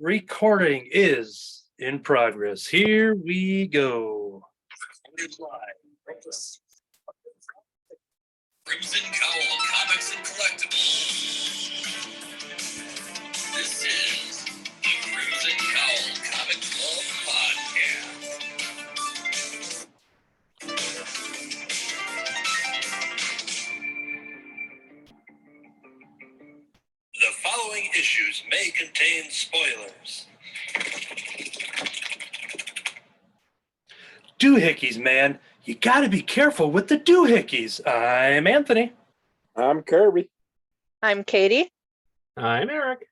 Recording is in progress. Here we go. Crimson Cowl Comics and Collectibles. This is the Crimson Cowl Comic Club Podcast. The following issues may contain spoilers. Doohickeys, man. You gotta be careful with the doohickeys. I'm Anthony. I'm Kirby. I'm Katie. I'm Eric.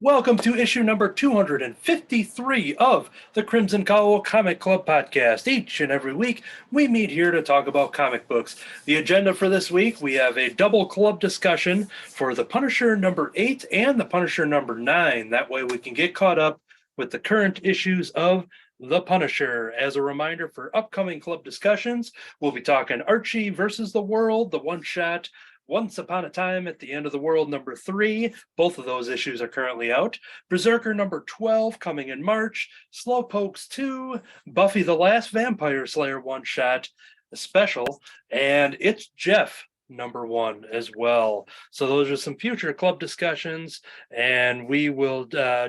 Welcome to issue number 253 of the Crimson Cowl Comic Club podcast. Each and every week, we meet here to talk about comic books. The agenda for this week, we have a double club discussion for The Punisher number 8 and The Punisher number 9. That way we can get caught up with the current issues of The Punisher. As a reminder for upcoming club discussions, we'll be talking Archie versus the World, the one-shot Once Upon a Time at the End of the World number 3. Both of those issues are currently out. Berserker number 12 coming in March. Slowpokes 2. Buffy the Last Vampire Slayer one-shot special. And It's Jeff number 1 as well. So those are some future club discussions, and we will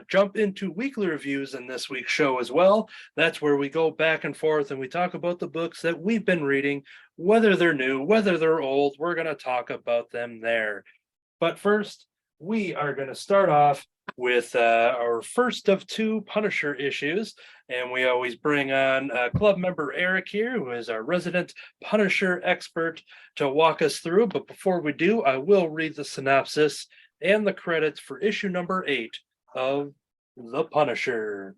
jump into weekly reviews in this week's show as well. That's where we go back and forth and we talk about the books that we've been reading, whether they're new, whether they're old. We're going to talk about them there. But first, we are going to start off with our first of two Punisher issues. And we always bring on club member Eric here, who is our resident Punisher expert, to walk us through. But before we do, I will read the synopsis and the credits for issue number 8 of The Punisher.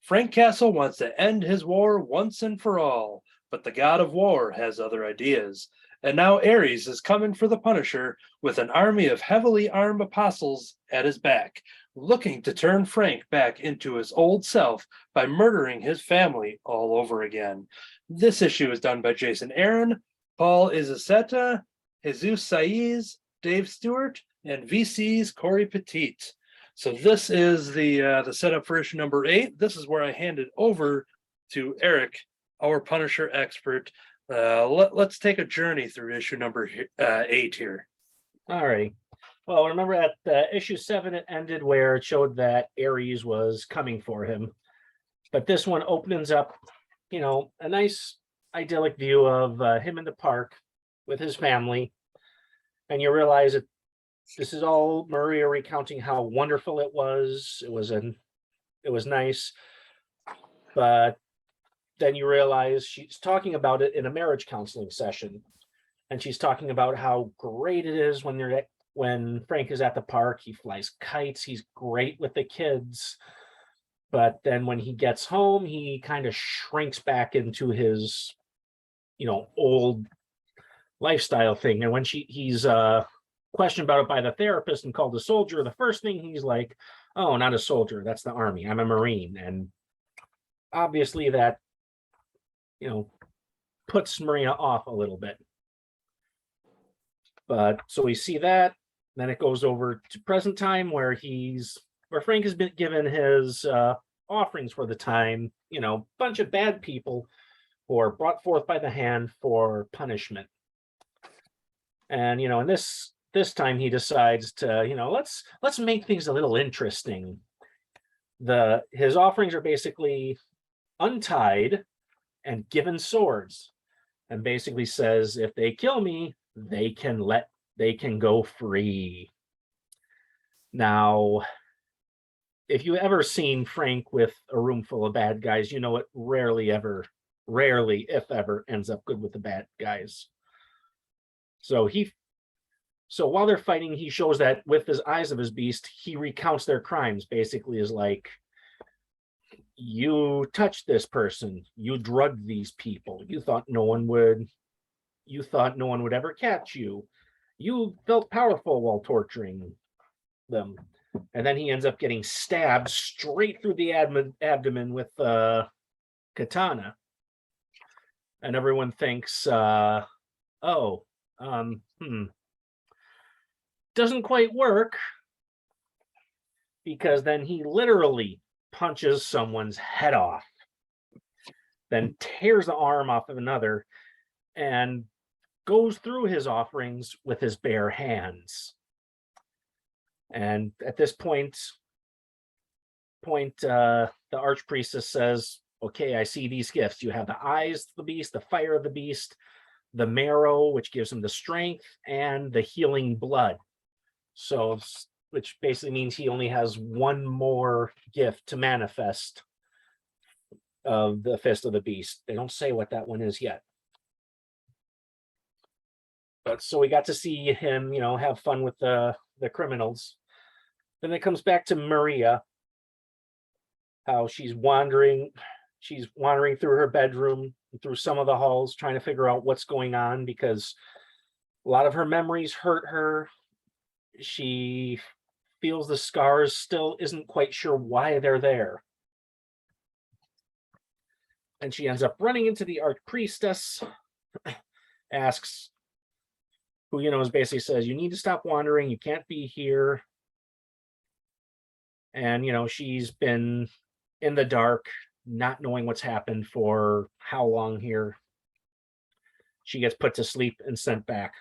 Frank Castle wants to end his war once and for all, but the god of war has other ideas. And now Ares is coming for the Punisher with an army of heavily armed apostles at his back, looking to turn Frank back into his old self by murdering his family all over again. This issue is done by Jason Aaron, Paul Izaceta, Jesus Saiz, Dave Stewart, and VC's Corey Petit. So this is the setup for issue number 8. This is where I hand it over to Eric, our Punisher expert. Let's take a journey through issue number 8 here. All right. Well, remember at issue 7, it ended where it showed that Ares was coming for him. But this one opens up, a nice idyllic view of him in the park with his family. And you realize that this is all Maria recounting how wonderful it was. It was nice. But then you realize she's talking about it in a marriage counseling session. And she's talking about how great it is when Frank is at the park. He flies kites. He's great with the kids. But then when he gets home, he kind of shrinks back into his, old lifestyle thing. And when he's questioned about it by the therapist and called a soldier, the first thing he's like, oh, not a soldier. That's the army. I'm a Marine. And obviously that, puts Maria off a little bit. But so we see that. Then it goes over to present time where Frank has been given his offerings for the time, bunch of bad people who are brought forth by the hand for punishment. And, and this time he decides to, let's make things a little interesting. His offerings are basically untied and given swords, and basically says, if they kill me, they can go free. Now, if you ever seen Frank with a room full of bad guys, it rarely, if ever, ends up good with the bad guys. So while they're fighting, he shows that with his eyes of his beast, he recounts their crimes, basically is like, you touched this person, you drugged these people, you thought no one would ever catch you. You felt powerful while torturing them. And then he ends up getting stabbed straight through the abdomen with a katana. And everyone thinks, doesn't quite work. because then he literally punches someone's head off, then tears the arm off of another, and goes through his offerings with his bare hands. And at this point, the archpriestess says, okay, I see these gifts. You have the eyes of the beast, the fire of the beast, the marrow, which gives him the strength, and the healing blood. So, which basically means he only has one more gift to manifest of the fist of the beast. They don't say what that one is yet. But so we got to see him, have fun with the criminals. Then it comes back to Maria, how she's wandering through her bedroom, through some of the halls, trying to figure out what's going on, because a lot of her memories hurt her. She feels the scars, still isn't quite sure why they're there. And she ends up running into the archpriestess, asks, who, basically says, you need to stop wandering, you can't be here. And, she's been in the dark, not knowing what's happened for how long here. She gets put to sleep and sent back.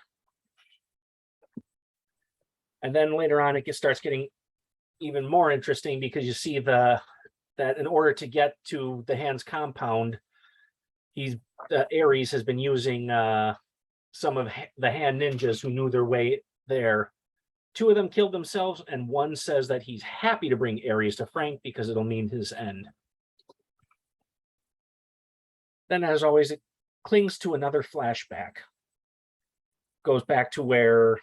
And then later on, it starts getting even more interesting, because you see that in order to get to the Hand's compound, Ares has been using some of the Hand ninjas who knew their way there. 2 of them killed themselves, and one says that he's happy to bring Ares to Frank because it'll mean his end. Then, as always, it clings to another flashback. Goes back to where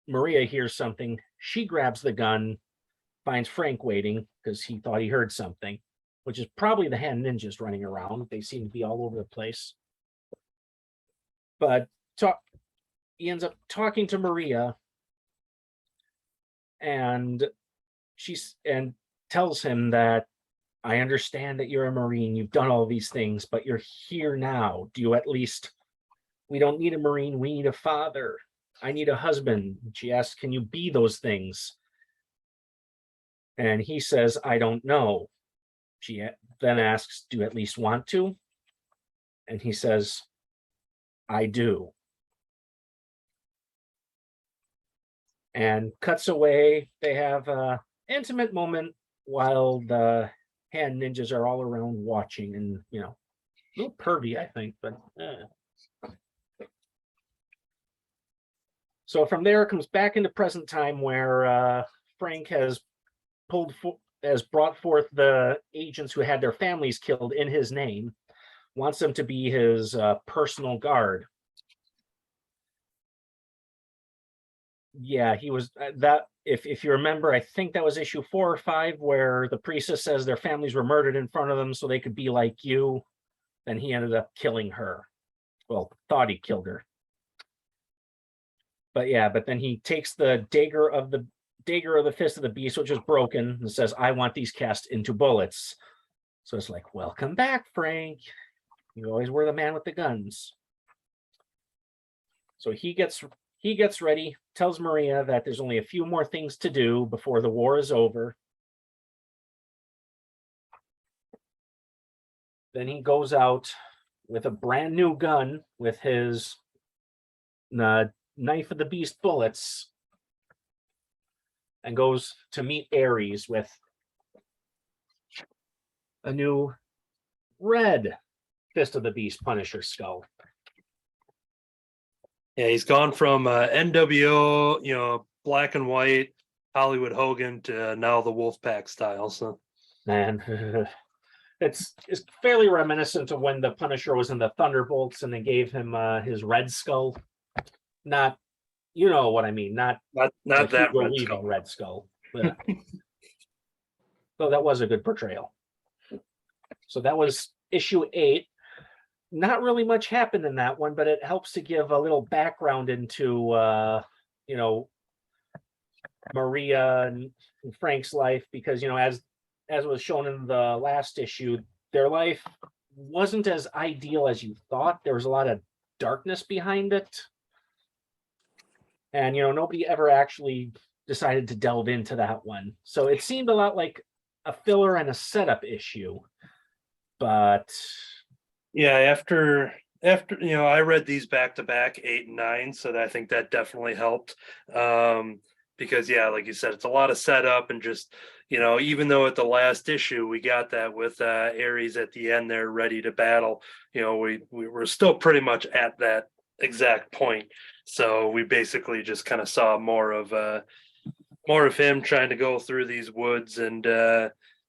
Maria hears something. She grabs the gun, finds Frank waiting because he thought he heard something, which is probably the Hand ninjas running around. They seem to be all over the place. But he ends up talking to Maria, and tells him that, I understand that you're a Marine, you've done all these things, but you're here now. We don't need a Marine, we need a father. I need a husband. She asks, can you be those things? And he says, I don't know. She then asks, do you at least want to? And he says, I do. And cuts away. They have an intimate moment while the Hand ninjas are all around watching, and a little pervy, I think, but So from there, it comes back into present time, where Frank has brought forth the agents who had their families killed in his name, wants them to be his personal guard. Yeah, he was that. If you remember, I think that was issue 4 or 5, where the priestess says their families were murdered in front of them so they could be like you. Then he ended up killing her. Well, thought he killed her. But then he takes the dagger of the fist of the beast, which was broken, and says, I want these cast into bullets. So it's like, welcome back, Frank. You always were the man with the guns. So he gets ready, tells Maria that there's only a few more things to do before the war is over. Then he goes out with a brand new gun with his knife of the beast bullets, and goes to meet Ares with a new red Fist of the Beast Punisher skull. Yeah, he's gone from NWO, black and white Hollywood Hogan to now the Wolfpack style. So, Man, it's fairly reminiscent of when the Punisher was in the Thunderbolts and they gave him his red skull. Not, you know what I mean? Not that red skull. But, so that was a good portrayal. So that was issue 8. Not really much happened in that one, but it helps to give a little background into Maria and Frank's life, because as was shown in the last issue, their life wasn't as ideal as you thought. There was a lot of darkness behind it, and nobody ever actually decided to delve into that one. So it seemed a lot like a filler and a setup issue. But Yeah, after I read these back to back 8 and 9, so I think that definitely helped. Because yeah, like you said, it's a lot of setup and just even though at the last issue we got that with Ares at the end there ready to battle, we were still pretty much at that exact point. So we basically just kind of saw more of him trying to go through these woods and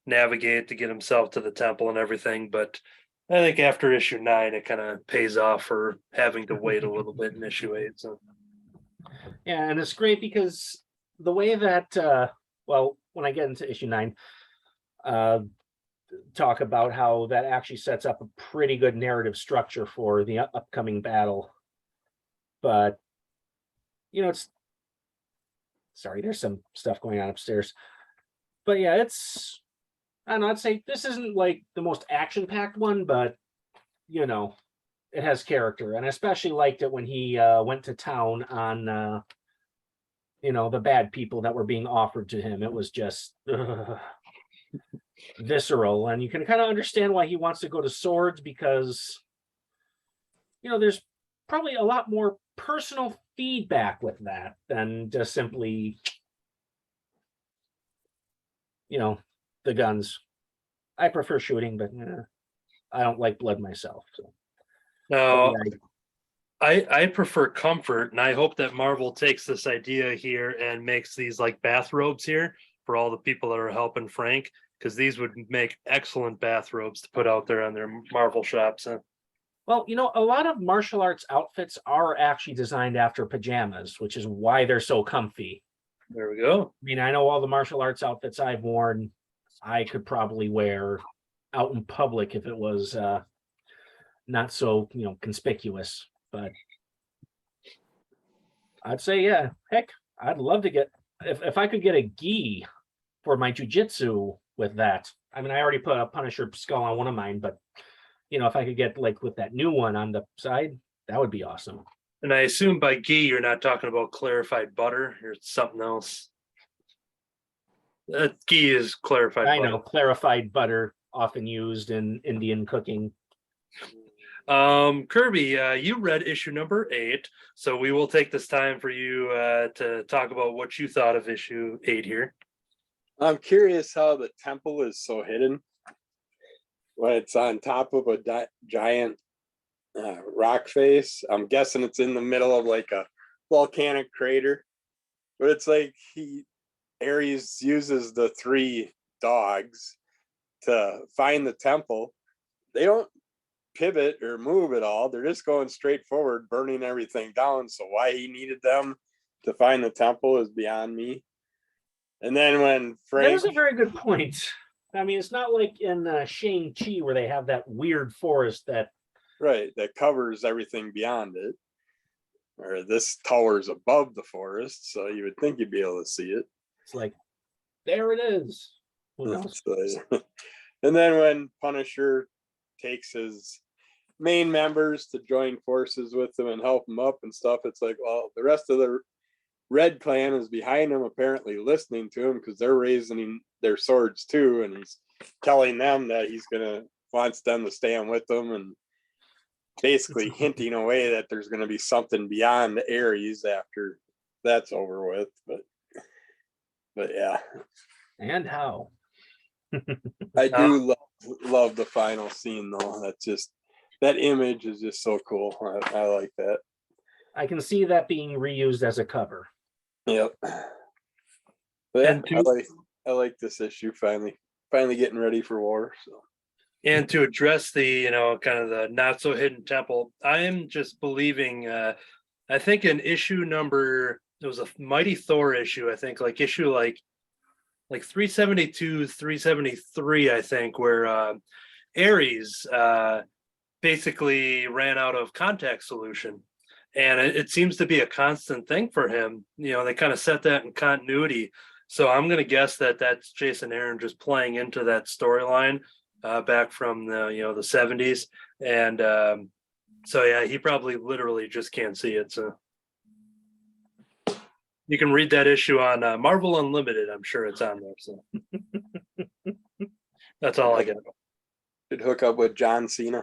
navigate to get himself to the temple and everything. But I think after issue 9, it kind of pays off for having to wait a little bit in issue 8. So yeah, and it's great because the way that when I get into issue 9, talk about how that actually sets up a pretty good narrative structure for the upcoming battle. But it's sorry, there's some stuff going on upstairs. But yeah, I don't know, I'd say this isn't like the most action-packed one, but it has character. And I especially liked it when he went to town on the bad people that were being offered to him. It was just visceral, and you can kind of understand why he wants to go to swords, because there's probably a lot more personal feedback with that than just simply the guns. I prefer shooting, but I don't like blood myself. So now yeah, I prefer comfort, and I hope that Marvel takes this idea here and makes these like bathrobes here for all the people that are helping Frank, because these would make excellent bathrobes to put out there on their Marvel shops. well, a lot of martial arts outfits are actually designed after pajamas, which is why they're so comfy. There we go. I mean, I know all the martial arts outfits I've worn, I could probably wear out in public if it was not so conspicuous. But I'd say, yeah, heck, I'd love to get if I could get a gi for my jujitsu with that. I mean, I already put a Punisher skull on one of mine, but if I could get like with that new one on the side, that would be awesome. And I assume by ghee you're not talking about clarified butter or something else. Ghee is clarified I butter. know clarified butter, often used in Indian cooking. Kirby, you read issue number 8, so we will take this time for you to talk about what you thought of issue 8 here. I'm curious how the temple is so hidden when it's on top of a giant rock face. I'm guessing it's in the middle of like a volcanic crater, but it's like Ares uses the 3 dogs to find the temple. They don't pivot or move at all. They're just going straight forward, burning everything down. So why he needed them to find the temple is beyond me. And then when Frank... That is a very good point. I mean, it's not like in Shang-Chi where they have that weird forest that... Right, that covers everything beyond it. Or this tower's above the forest, so you would think you'd be able to see it. It's like, there it is. Who knows? And then when Punisher takes his main members to join forces with him and help him up and stuff, it's like, well, the rest of the Red Clan is behind him, apparently listening to him because they're raising their swords too, and he's telling them that wants them to stand with them, and basically hinting away that there's going to be something beyond the Ares after that's over with. But yeah. And how? I do love the final scene though. That's just, that image is just so cool. I like that. I can see that being reused as a cover. Yep. But yeah, I like this issue finally getting ready for war. So. And to address the, kind of the not so hidden temple, I am just believing, I think in issue number, it was a Mighty Thor issue, I think, like issue like 372, 373, I think, where Ares basically ran out of contact solution. And it seems to be a constant thing for him. They kind of set that in continuity. So I'm going to guess that that's Jason Aaron just playing into that storyline back from the 70s. And so, yeah, he probably literally just can't see it. So You can read that issue on Marvel Unlimited. I'm sure it's on there. So that's all I got. Should hook up with John Cena.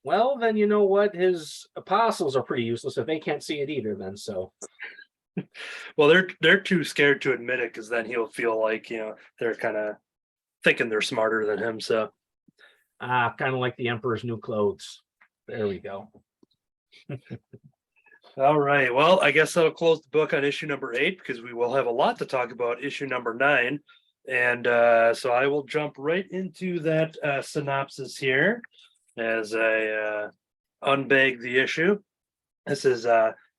Well, then you know what? His apostles are pretty useless if they can't see it either. Then so. Well, they're too scared to admit it because then he'll feel like they're kind of thinking they're smarter than him. So Kind of like the Emperor's New Clothes. There we go. all right. Well, I guess that'll close the book on issue number 8 because we will have a lot to talk about issue number 9. And so I will jump right into that synopsis here as I unbag the issue. This is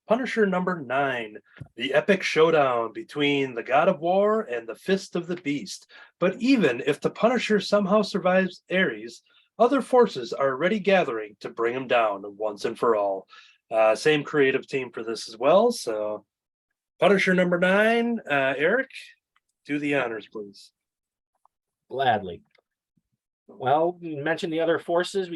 Punisher number 9, the epic showdown between the God of War and the Fist of the Beast. But even if the Punisher somehow survives Ares, other forces are already gathering to bring him down once and for all. Same creative team for this as well. So Punisher number 9, Eric, do the honors, please. Gladly. Well, you mentioned the other forces.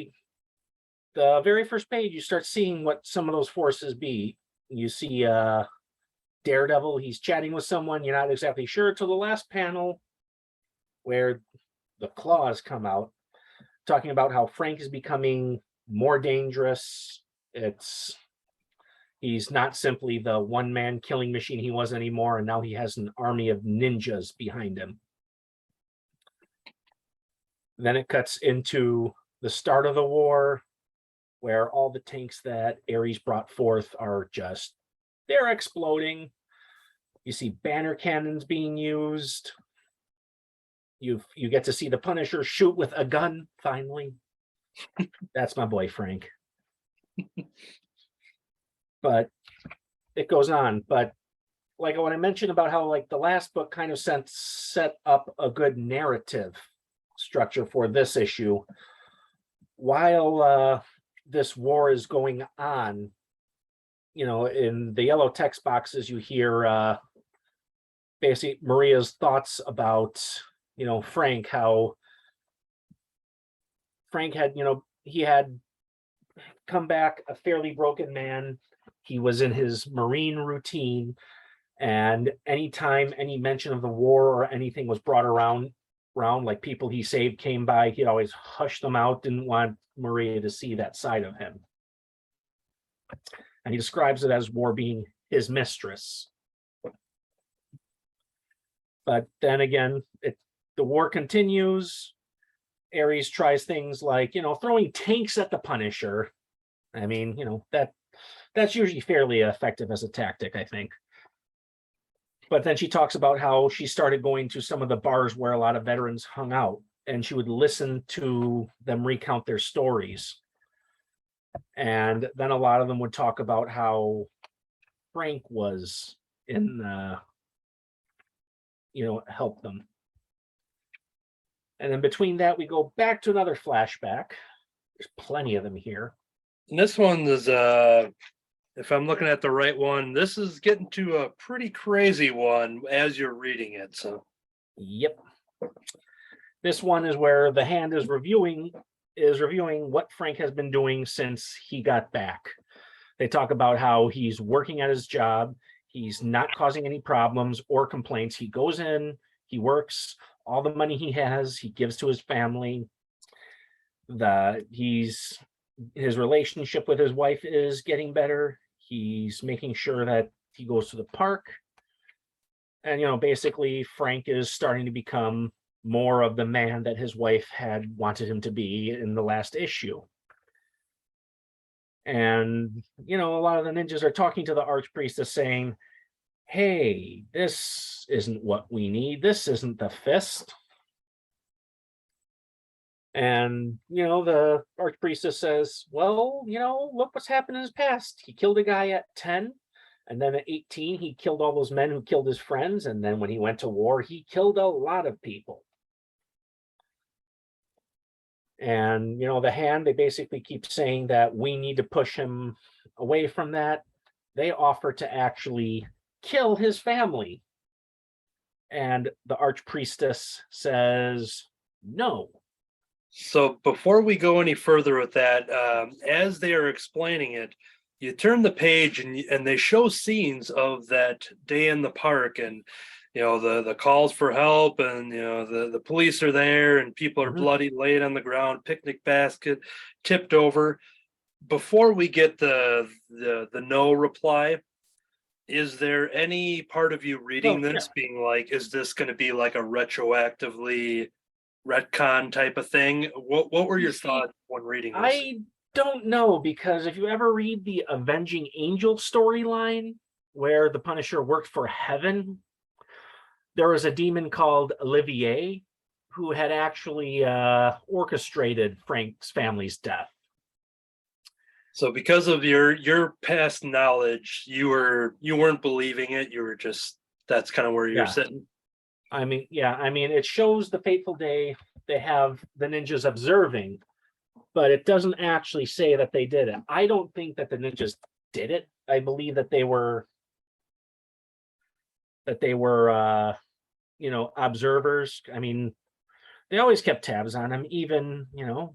The very first page, you start seeing what some of those forces be. You see Daredevil, he's chatting with someone, you're not exactly sure till the last panel where the claws come out, talking about how Frank is becoming more dangerous. He's not simply the one-man killing machine he was anymore, and now he has an army of ninjas behind him. Then it cuts into the start of the war, where all the tanks that Ares brought forth are they're exploding. You see banner cannons being used. You get to see the Punisher shoot with a gun, finally. That's my boy, Frank. But it goes on. But like when I mentioned about how like the last book kind of set up a good narrative structure for this issue, while this war is going on, in the yellow text boxes, you hear basically Maria's thoughts about, Frank, how Frank had, he had come back a fairly broken man. He was in his Marine routine, and anytime any mention of the war or anything was brought around, like people he saved came by, he'd always hush them out, didn't want Maria to see that side of him. And he describes it as war being his mistress. But then again, the war continues. Ares tries things like, throwing tanks at the Punisher. I mean, that's usually fairly effective as a tactic, I think. But then she talks about how she started going to some of the bars where a lot of veterans hung out, and she would listen to them recount their stories. And then a lot of them would talk about how Frank was helped them. And then between that, we go back to another flashback. There's plenty of them here. And this one is, if I'm looking at the right one, this is getting to a pretty crazy one as you're reading it. So, yep. This one is where the Hand is reviewing what Frank has been doing since he got back. They talk about how he's working at his job. He's not causing any problems or complaints. He goes in, he works, all the money he has, he gives to his family. His relationship with his wife is getting better. He's making sure that he goes to the park. And, basically Frank is starting to become more of the man that his wife had wanted him to be in the last issue. And, a lot of the ninjas are talking to the Archpriestess saying, hey, this isn't what we need. This isn't the Fist. And, the Archpriestess says, well, look what's happened in his past. He killed a guy at 10. And then at 18, he killed all those men who killed his friends. And then when he went to war, he killed a lot of people. And, the Hand, they basically keep saying that we need to push him away from that. They offer to actually kill his family. And the Archpriestess says no. So before we go any further with that, as they are explaining it, you turn the page and they show scenes of that day in the park, and the calls for help, and the police are there, and people are Mhm. bloody laid on the ground, picnic basket tipped over. Before we get the no reply, is there any part of you reading Well, yeah, this being like, is this going to be like a retroactively retcon type of thing? What were you your see, thoughts when reading this? I don't know, because if you ever read the Avenging Angel storyline where the Punisher worked for Heaven, there was a demon called Olivier who had actually orchestrated Frank's family's death. So because of your past knowledge, you weren't believing it. You were just, that's kind of where you're Yeah. sitting. I mean, it shows the fateful day they have the ninjas observing, but it doesn't actually say that they did it. I don't think that the ninjas did it. I believe that they were observers. I mean, they always kept tabs on him, even,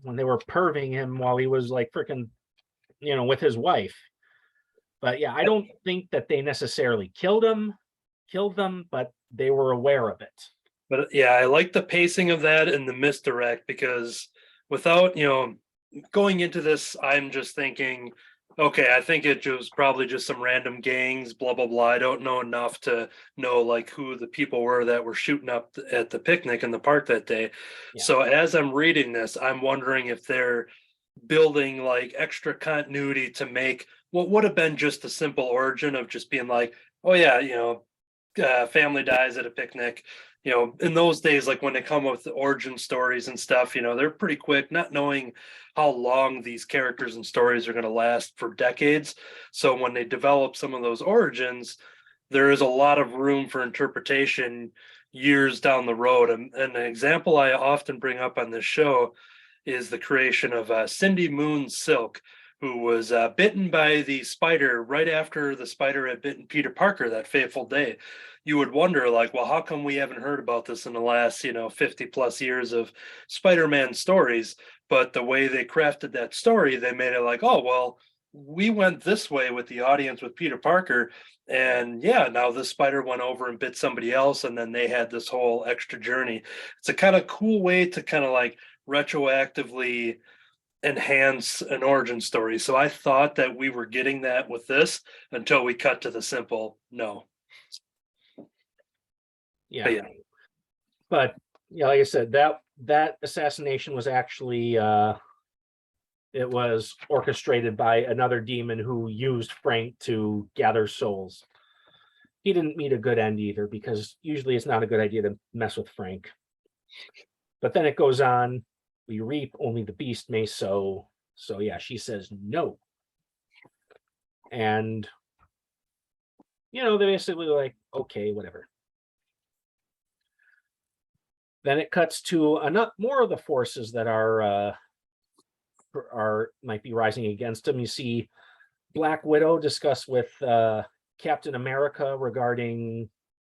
when they were perving him while he was like freaking, with his wife. But yeah, I don't think that they necessarily killed them, but they were aware of it. But yeah, I like the pacing of that and the misdirect, because without, going into this, I'm just thinking, okay, I think it was probably just some random gangs, blah, blah, blah. I don't know enough to know like who the people were that were shooting up at the picnic in the park that day. Yeah. So as I'm reading this, I'm wondering if they're building like extra continuity to make what would have been just a simple origin of just being like, oh yeah, family dies at a picnic. In those days, like when they come up with the origin stories and stuff, they're pretty quick, not knowing how long these characters and stories are going to last for decades. So when they develop some of those origins, there is a lot of room for interpretation years down the road. And an example I often bring up on this show is the creation of Cindy Moon Silk, who was bitten by the spider right after the spider had bitten Peter Parker that fateful day. You would wonder, like, well, how come we haven't heard about this in the last, 50 plus years of Spider-Man stories? But the way they crafted that story, they made it like, oh, well, we went this way with the audience with Peter Parker. And yeah, now this spider went over and bit somebody else. And then they had this whole extra journey. It's a kind of cool way to kind of like retroactively enhance an origin story. So I thought that we were getting that with this until we cut to the simple no. Yeah. Yeah. But yeah, like I said, that assassination was actually it was orchestrated by another demon who used Frank to gather souls. He didn't meet a good end either, because usually it's not a good idea to mess with Frank. But then it goes on, we reap, only the beast may sow. So yeah, she says no. And they basically like, okay, whatever. Then it cuts to more of the forces that are might be rising against him. You see Black Widow discuss with Captain America regarding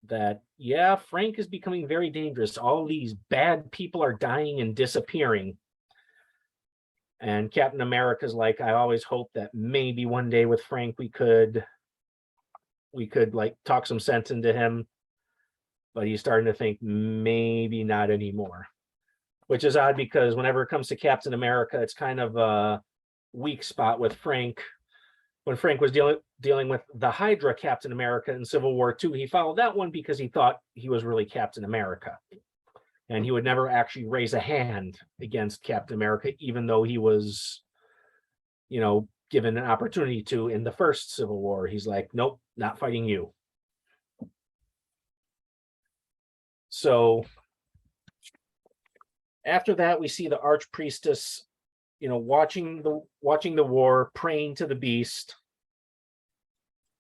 that, yeah, Frank is becoming very dangerous. All these bad people are dying and disappearing. And Captain America's like, I always hope that maybe one day with Frank we could like talk some sense into him. But he's starting to think maybe not anymore. Which is odd, because whenever it comes to Captain America, it's kind of a weak spot with Frank. When Frank was dealing with the Hydra Captain America in Civil War II, he followed that one because he thought he was really Captain America. And he would never actually raise a hand against Captain America, even though he was, given an opportunity to in the first Civil War. He's like, nope, not fighting you. So after that, we see the Archpriestess, watching the war, praying to the beast.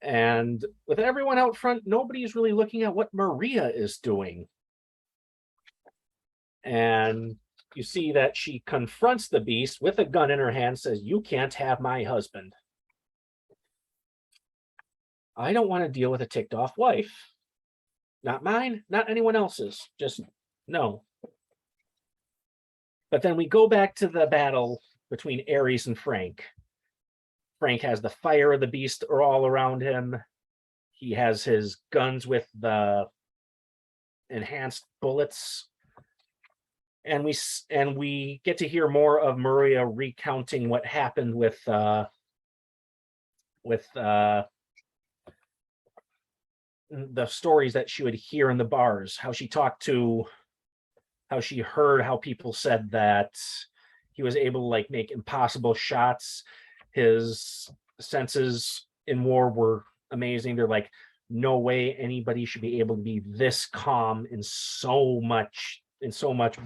And with everyone out front, nobody's really looking at what Maria is doing. And you see that she confronts the beast with a gun in her hand, says, you can't have my husband. I don't want to deal with a ticked off wife. Not mine, not anyone else's. Just no. But then we go back to the battle between Ares and Frank. Frank has the fire of the beast all around him. He has his guns with the enhanced bullets. And we get to hear more of Maria recounting what happened with the stories that she would hear in the bars, how she heard how people said that he was able to like make impossible shots. His senses in war were amazing. They're like, no way anybody should be able to be this calm in so much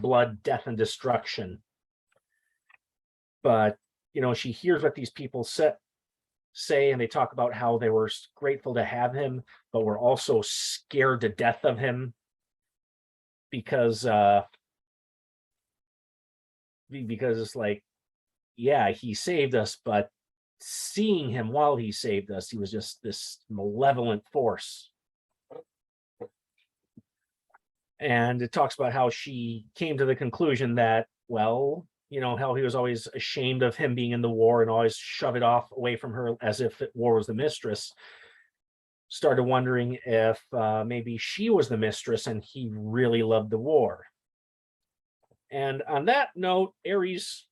blood, death, and destruction. But she hears what these people say, and they talk about how they were grateful to have him, but were also scared to death of him because it's like, yeah, he saved us, but seeing him while he saved us, he was just this malevolent force. And it talks about how she came to the conclusion that, well, how he was always ashamed of him being in the war and always shove it off away from her as if war was the mistress. Started wondering if maybe she was the mistress and he really loved the war. And on that note, Ares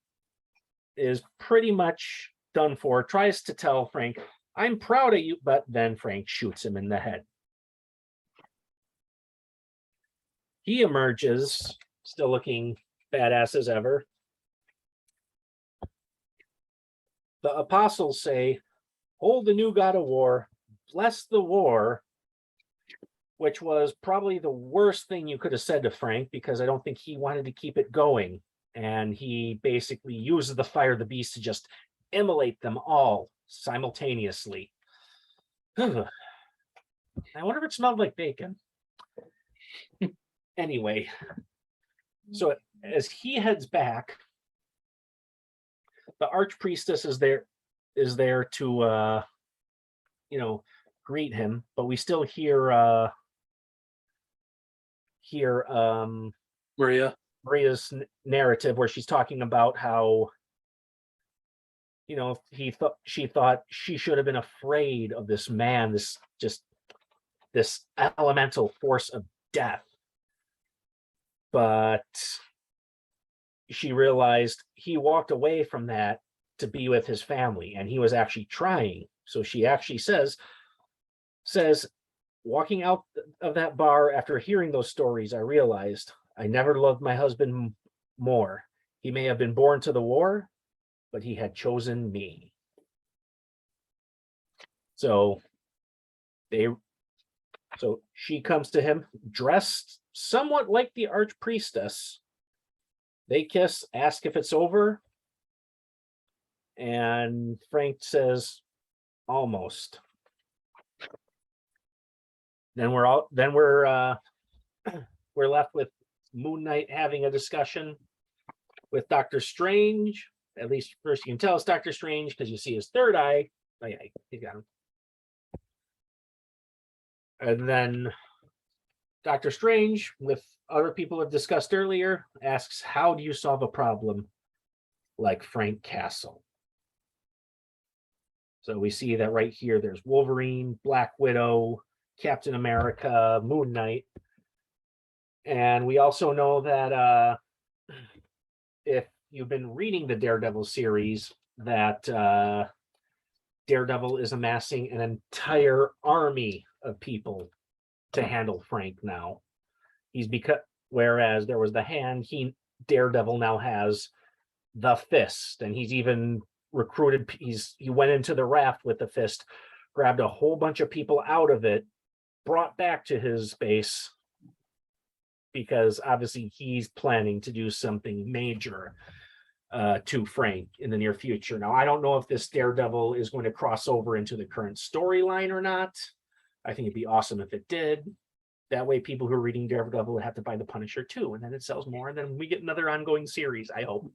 is pretty much done for, tries to tell Frank, I'm proud of you, but then Frank shoots him in the head. He emerges, still looking badass as ever. The apostles say, hold the new god of war, bless the war, which was probably the worst thing you could have said to Frank, because I don't think he wanted to keep it going. And he basically uses the fire of the beast to just immolate them all simultaneously. I wonder if it smelled like bacon. Anyway, so as he heads back, the archpriestess is there to greet him, but we still hear Maria's narrative where she's talking about how she thought she should have been afraid of this man, this elemental force of death. But she realized he walked away from that to be with his family, and he was actually trying. So she actually says, walking out of that bar after hearing those stories, I realized I never loved my husband more. He may have been born to the war, but he had chosen me. So she comes to him dressed somewhat like the archpriestess. They kiss, ask if it's over, and Frank says, almost. Then we're left with Moon Knight having a discussion with Doctor Strange. At least first you can tell it's Doctor Strange because you see his third eye. Oh yeah, he got him. And then Doctor Strange, with other people have discussed earlier, asks, how do you solve a problem like Frank Castle? So we see that right here, there's Wolverine, Black Widow, Captain America, Moon Knight. And we also know that if you've been reading the Daredevil series, that Daredevil is amassing an entire army of people to handle Frank now. Whereas there was the hand, Daredevil now has the fist, and he's even recruited. He went into the raft with the fist, grabbed a whole bunch of people out of it, brought back to his base, because obviously he's planning to do something major to Frank in the near future. Now, I don't know if this Daredevil is going to cross over into the current storyline or not. I think it'd be awesome if it did. That way people who are reading Daredevil would have to buy the Punisher too, and then it sells more, and then we get another ongoing series, I hope.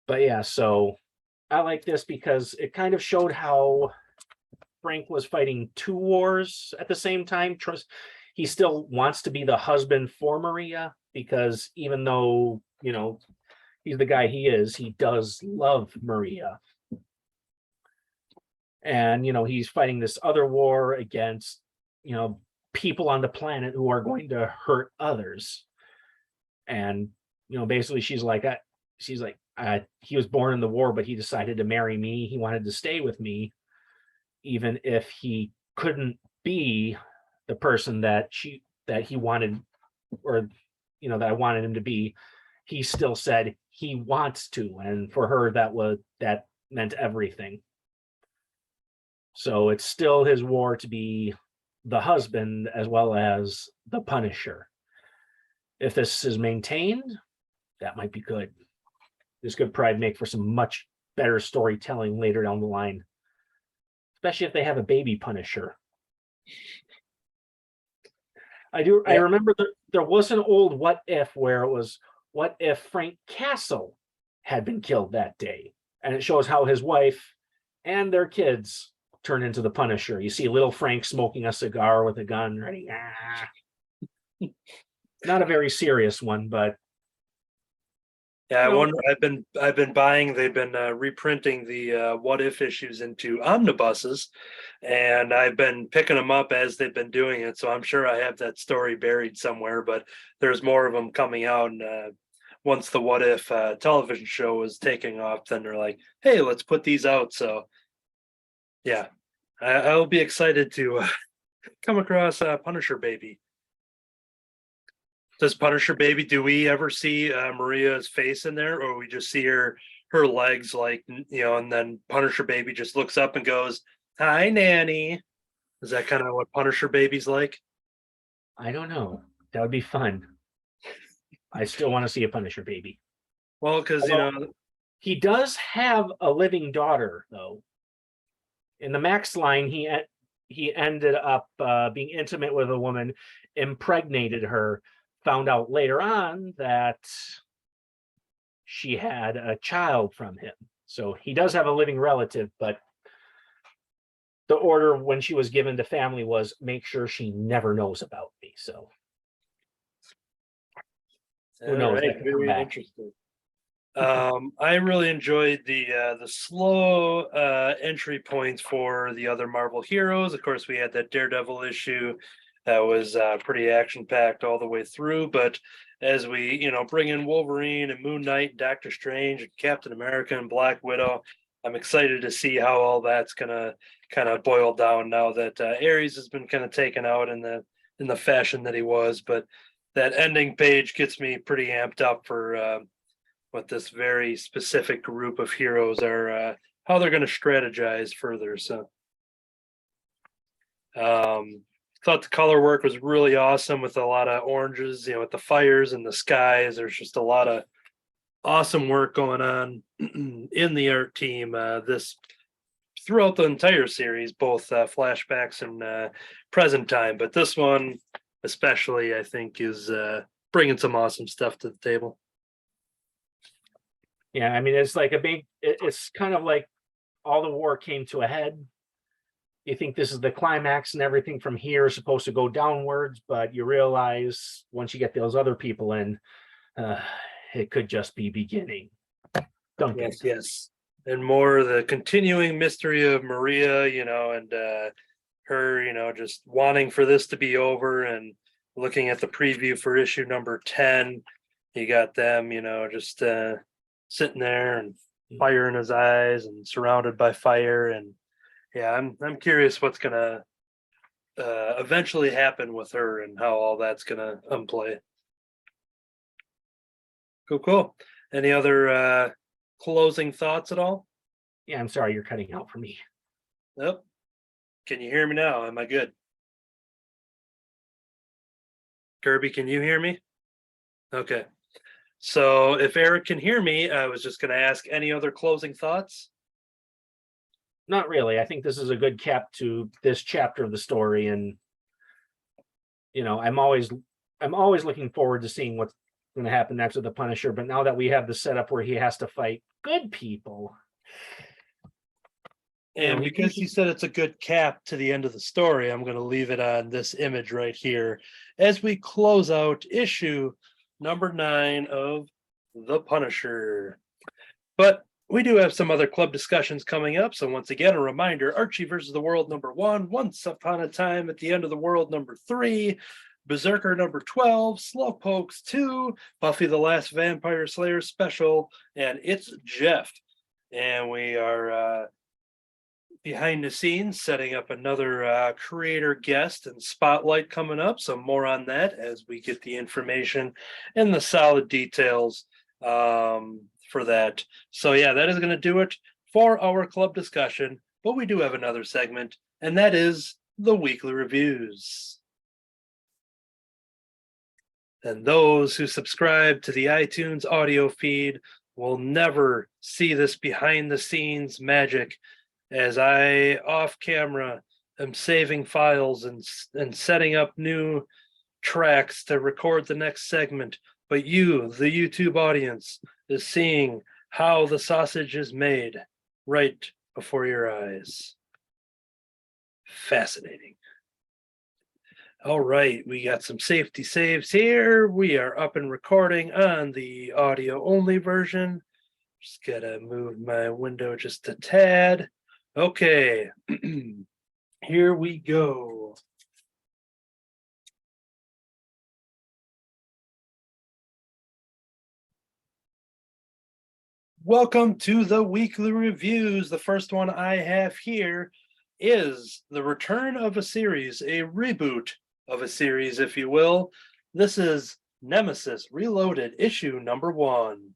But yeah, so I like this because it kind of showed how Frank was fighting two wars at the same time. He still wants to be the husband for Maria, because even though, he's the guy he is, he does love Maria. And, he's fighting this other war against, people on the planet who are going to hurt others. And, basically she's like, he was born in the war, but he decided to marry me. He wanted to stay with me, even if he couldn't be the person that he wanted, or, that I wanted him to be. He still said he wants to. And for her, that meant everything. So it's still his war to be the husband as well as the Punisher. If this is maintained, that might be good. This could probably make for some much better storytelling later down the line, especially if they have a baby Punisher. I remember that there was an old What If where it was, what if Frank Castle had been killed that day? And it shows how his wife and their kids turn into the Punisher. You see little Frank smoking a cigar with a gun, ready. Not a very serious one, but yeah, I wonder. I've been buying. They've been reprinting the What If issues into omnibuses, and I've been picking them up as they've been doing it. So I'm sure I have that story buried somewhere. But there's more of them coming out, and once the What If television show was taking off, then they're like, "Hey, let's put these out." So yeah, I'll be excited to come across Punisher Baby. Does Punisher Baby, do we ever see Maria's face in there, or we just see her legs, like, and then Punisher Baby just looks up and goes, "Hi, Nanny." Is that kind of what Punisher Baby's like? I don't know. That would be fun. I still want to see a Punisher Baby. Well, because he does have a living daughter, though. In the Max line, he ended up being intimate with a woman, impregnated her, found out later on that she had a child from him. So he does have a living relative, but the order when she was given to family was make sure she never knows about me. So who knows? Right, very interesting. I really enjoyed the slow entry points for the other Marvel heroes. Of course, we had that Daredevil issue that was pretty action packed all the way through. But as we, bring in Wolverine and Moon Knight, and Doctor Strange, and Captain America, and Black Widow, I'm excited to see how all that's gonna kind of boil down now that Ares has been kind of taken out in the fashion that he was. But that ending page gets me pretty amped up for what this very specific group of heroes are, how they're going to strategize further. So thought the color work was really awesome with a lot of oranges, with the fires and the skies. There's just a lot of awesome work going on in the art team this throughout the entire series, both flashbacks and present time. But this one especially, I think, is bringing some awesome stuff to the table. Yeah, I mean, it's like it's kind of like all the war came to a head. You think this is the climax and everything from here is supposed to go downwards, but you realize once you get those other people in, it could just be beginning. Duncan. Yes. And more the continuing mystery of Maria, and her, just wanting for this to be over. And looking at the preview for issue number 10, you got them, just sitting there and fire in his eyes and surrounded by fire. And yeah, I'm curious what's gonna eventually happen with her and how all that's gonna play. Cool. Any other closing thoughts at all? Yeah, I'm sorry, you're cutting out for me. Nope. Can you hear me now? Am I good? Kirby, can you hear me? Okay. So if Eric can hear me, I was just going to ask any other closing thoughts? Not really. I think this is a good cap to this chapter of the story. And, I'm always looking forward to seeing what's going to happen next with the Punisher. But now that we have the setup where he has to fight good people. And because you said it's a good cap to the end of the story, I'm going to leave it on this image right here as we close out issue number 9 of The Punisher. But We do have some other club discussions coming up. So once again, a reminder, Archie versus the World #1, Once Upon a Time at the End of the World #3, Berserker #12, Slowpokes 2, Buffy the Last Vampire Slayer special, and It's Jeff. And we are behind the scenes setting up another creator guest and spotlight coming up. So more on that as we get the information and the solid details for that. So yeah, that is going to do it for our club discussion. But we do have another segment, and that is the weekly reviews. And those who subscribe to the iTunes audio feed will never see this behind the scenes magic as I off camera am saving files and setting up new tracks to record the next segment. But you, the YouTube audience, is seeing how the sausage is made right before your eyes. Fascinating. All right, we got some safety saves here. We are up and recording on the audio only version. Just gotta move my window just a tad. Okay, here we go. Welcome to the weekly reviews. The first one I have here is the return of a series, a reboot of a series, if you will. This is Nemesis Reloaded, issue #1.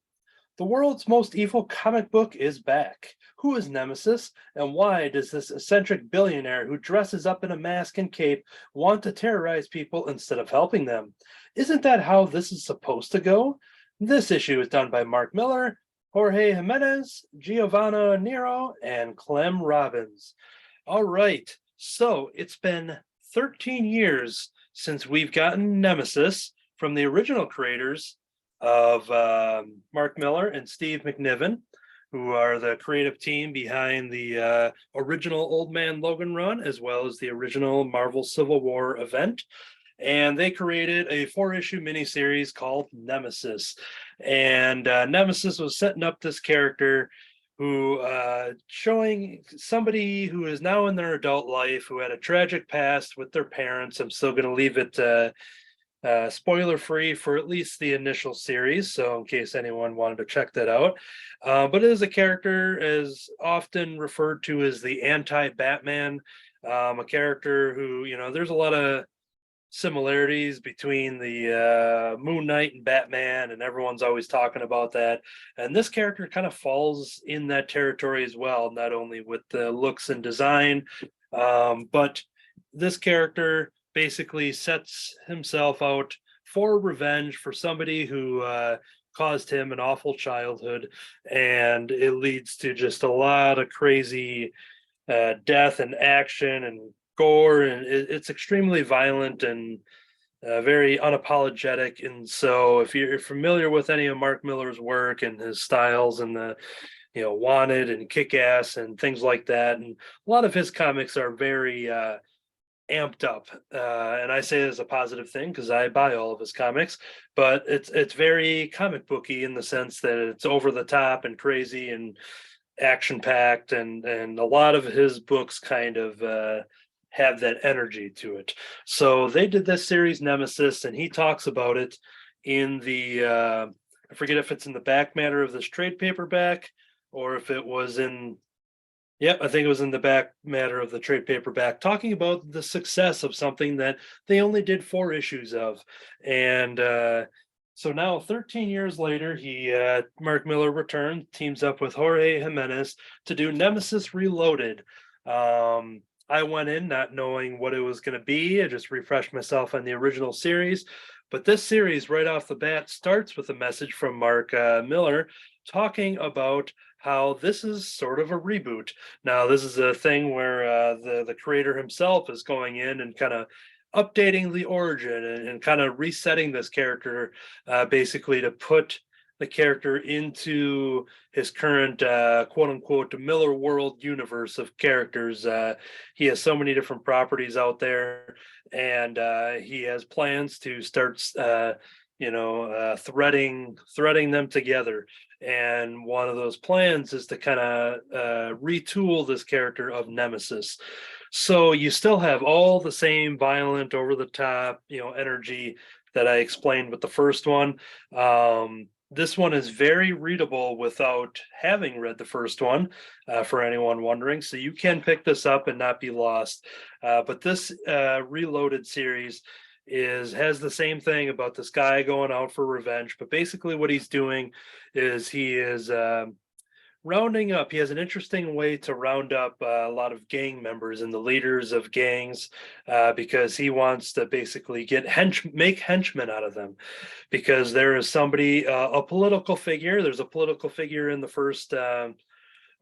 The world's most evil comic book is back. Who is Nemesis, and why does this eccentric billionaire who dresses up in a mask and cape want to terrorize people instead of helping them? Isn't that how this is supposed to go? This issue is done by Mark Miller, Jorge Jimenez, Giovanna Nero, and Clem Robbins. All right, so it's been 13 years since we've gotten Nemesis from the original creators of Mark Miller and Steve McNiven, who are the creative team behind the original Old Man Logan run, as well as the original Marvel Civil War event. And they created a 4-issue miniseries called Nemesis. And Nemesis was setting up this character who showing somebody who is now in their adult life, who had a tragic past with their parents. I'm still going to leave it spoiler free for at least the initial series, so in case anyone wanted to check that out. But it is a character as often referred to as the anti-Batman, a character who, you know, there's a lot of similarities between the Moon Knight and Batman, and everyone's always talking about that. And this character kind of falls in that territory as well, not only with the looks and design, but this character basically sets himself out for revenge for somebody who caused him an awful childhood, and it leads to just a lot of crazy death and action and gore, and it's extremely violent and very unapologetic. And so if you're familiar with any of Mark Miller's work and his styles and the, you know, Wanted and Kick-Ass and things like that, and a lot of his comics are very amped up, and I say it as a positive thing because I buy all of his comics, but it's very comic booky in the sense that it's over the top and crazy and action packed, and a lot of his books kind of have that energy to it. So they did this series Nemesis, and he talks about it in the I forget if it's in the back matter of this trade paperback or if it was in, yep, I think it was in the back matter of the trade paperback, talking about the success of something that they only did 4 issues of. And so now 13 years later, Mark Miller returned, teams up with Jorge Jimenez to do Nemesis Reloaded. I went in not knowing what it was going to be. I just refreshed myself on the original series. But this series, right off the bat, starts with a message from Mark Miller talking about how this is sort of a reboot. Now, this is a thing where the creator himself is going in and kind of updating the origin and kind of resetting this character, basically to put the character into his current quote unquote Miller World universe of characters. He has so many different properties out there, and he has plans to start threading them together. And one of those plans is to kind of retool this character of Nemesis. So you still have all the same violent, over the top, energy that I explained with the first one. This one is very readable without having read the first one, for anyone wondering. So you can pick this up and not be lost. But this Reloaded series has the same thing about this guy going out for revenge. But basically, what he's doing is he is rounding up. He has an interesting way to round up a lot of gang members and the leaders of gangs, because he wants to basically make henchmen out of them. Because there is somebody, a political figure. There's a political figure in the first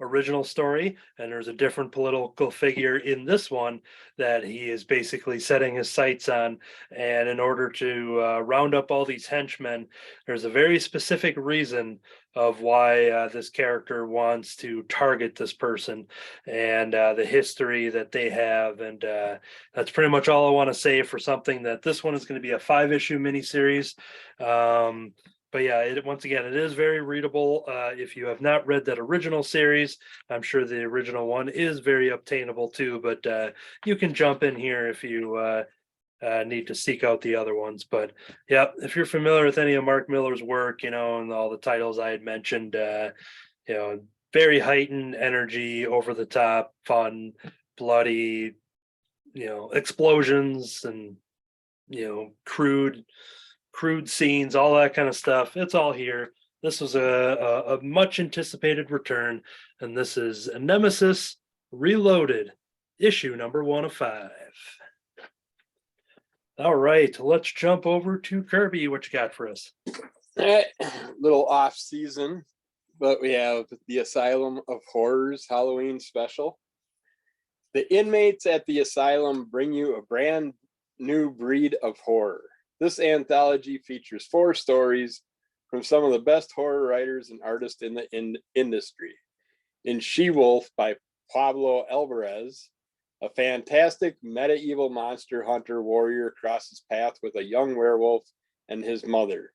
original story, and there's a different political figure in this one that he is basically setting his sights on. And in order to round up all these henchmen, there's a very specific reason of why this character wants to target this person, and the history that they have. And that's pretty much all I want to say for something that this one is going to be a 5-issue miniseries. But yeah, once again, it is very readable. If you have not read that original series, I'm sure the original one is very obtainable too. But you can jump in here if you need to seek out the other ones. But yeah, if you're familiar with any of Mark Miller's work, and all the titles I had mentioned, very heightened energy, over the top, fun, bloody, explosions, and crude scenes, all that kind of stuff. It's all here. This was a much anticipated return, and this is Nemesis Reloaded, issue number 1 of 5. All right, let's jump over to Kirby. What you got for us? All right, little off season, but we have the Asylum of Horrors Halloween special. The inmates at the asylum bring you a brand new breed of horror. This anthology features 4 stories from some of the best horror writers and artists in the industry. In She-Wolf by Pablo Alvarez, a fantastic medieval monster hunter warrior crosses paths with a young werewolf and his mother.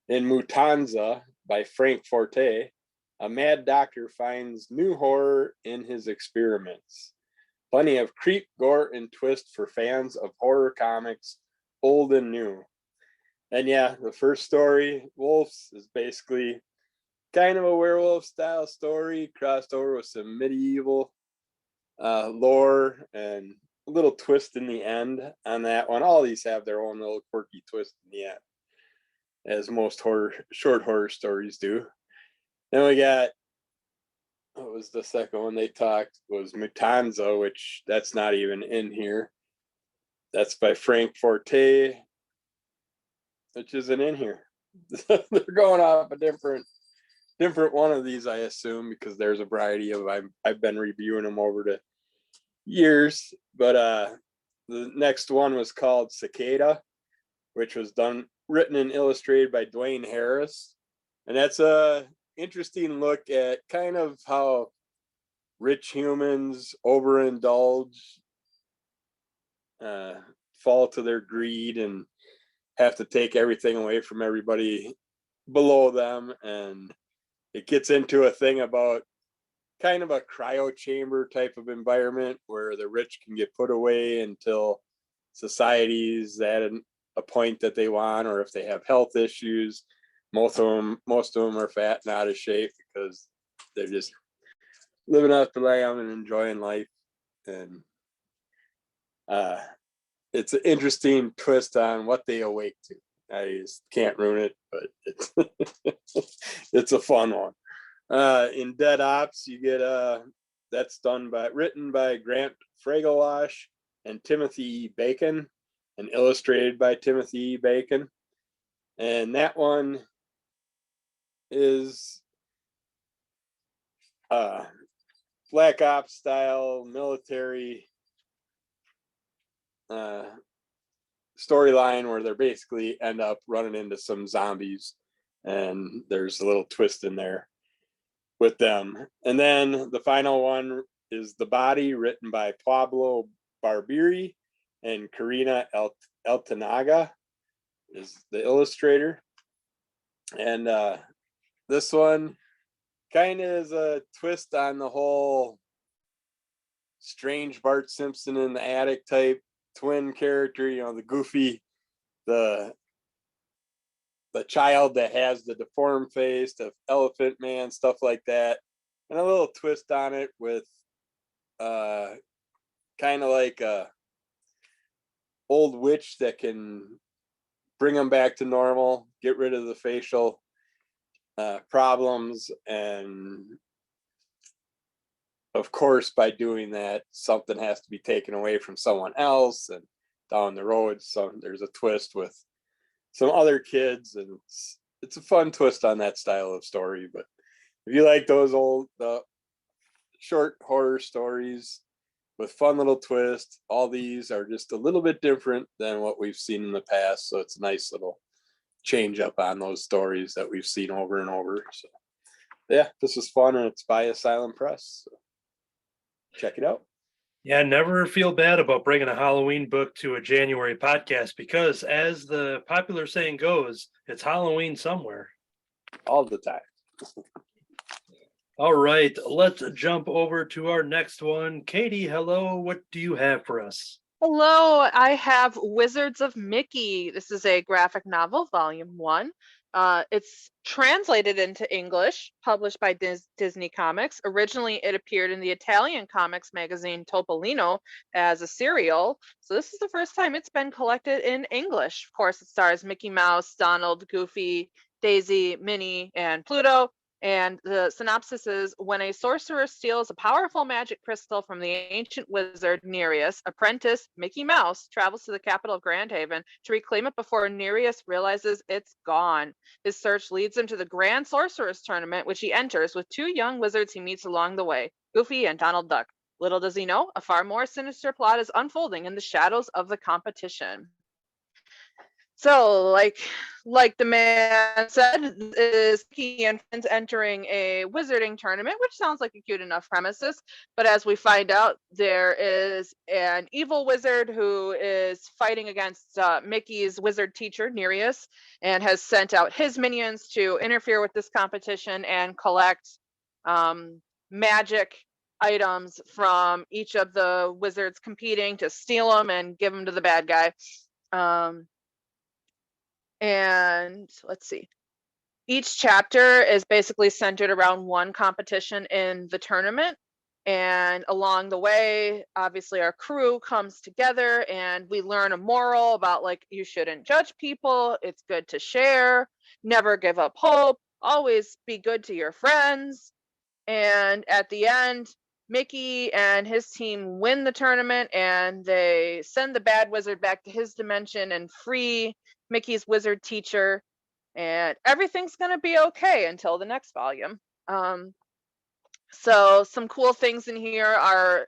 In Mutanza by Frank Forte, a mad doctor finds new horror in his experiments. Plenty of creep, gore, and twist for fans of horror comics, old and new. And yeah, the first story, Wolves, is basically kind of a werewolf style story crossed over with some medieval lore and a little twist in the end on that one. All these have their own little quirky twist in the end, as most short horror stories do. Then we got, what was the second one they talked, was Mutanza, which that's not even in here. That's by Frank Forte, which isn't in here. They're going off a different one of these, I assume, because there's a variety of, I've been reviewing them over the years. But the next one was called Cicada, which was written and illustrated by Dwayne Harris. And that's a interesting look at kind of how rich humans overindulge, fall to their greed, and have to take everything away from everybody below them. And it gets into a thing about kind of a cryo chamber type of environment where the rich can get put away until society's at a point that they want, or if they have health issues. Most of them are fat and out of shape because they're just living off the lamb and enjoying life. And it's an interesting twist on what they awake to. I just can't ruin it, but it's a fun one. In Dead Ops, you get that's written by Grant Fragelash and Timothy E. Bacon, and illustrated by Timothy E. Bacon. And that one is Black Ops style military storyline where they basically end up running into some zombies, and there's a little twist in there with them. And then the final one is The Body, written by Pablo Barbieri and Karina Eltanaga, is the illustrator. And this one kind of is a twist on the whole strange Bart Simpson in the attic type twin character, you know, the goofy, the child that has the deformed face, the elephant man, stuff like that. And a little twist on it with kind of like a old witch that can bring them back to normal, get rid of the facial problems, and of course by doing that something has to be taken away from someone else, and down the road there's a twist with some other kids, and it's a fun twist on that style of story. But if you like those old short horror stories with fun little twists, all these are just a little bit different than what we've seen in the past, so it's a nice little change up on those stories that we've seen over and over. So yeah, this is fun, and it's by Asylum Press, so check it out. Yeah, never feel bad about bringing a Halloween book to a January podcast, because as the popular saying goes, it's Halloween somewhere. All the time. All right, let's jump over to our next one. Katie, hello. What do you have for us? Hello, I have Wizards of Mickey. This is a graphic novel, volume 1. It's translated into English, published by Disney Comics. Originally, it appeared in the Italian comics magazine Topolino as a serial. So this is the first time it's been collected in English. Of course, it stars Mickey Mouse, Donald, Goofy, Daisy, Minnie, and Pluto. And the synopsis is, when a sorcerer steals a powerful magic crystal from the ancient wizard Nereus, apprentice Mickey Mouse travels to the capital of Grand Haven to reclaim it before Nereus realizes it's gone. His search leads him to the Grand Sorcerer's Tournament, which he enters with 2 young wizards he meets along the way, Goofy and Donald Duck. Little does he know, a far more sinister plot is unfolding in the shadows of the competition. So, like the man said, is Mickey and friends entering a wizarding tournament, which sounds like a cute enough premises. But as we find out, there is an evil wizard who is fighting against Mickey's wizard teacher, Nereus, and has sent out his minions to interfere with this competition and collect magic items from each of the wizards competing to steal them and give them to the bad guy. And let's see. Each chapter is basically centered around one competition in the tournament. And along the way, obviously, our crew comes together and we learn a moral about, like, you shouldn't judge people. It's good to share. Never give up hope. Always be good to your friends. And at the end, Mickey and his team win the tournament, and they send the bad wizard back to his dimension and free Mickey's wizard teacher, and everything's going to be okay until the next volume. So some cool things in here are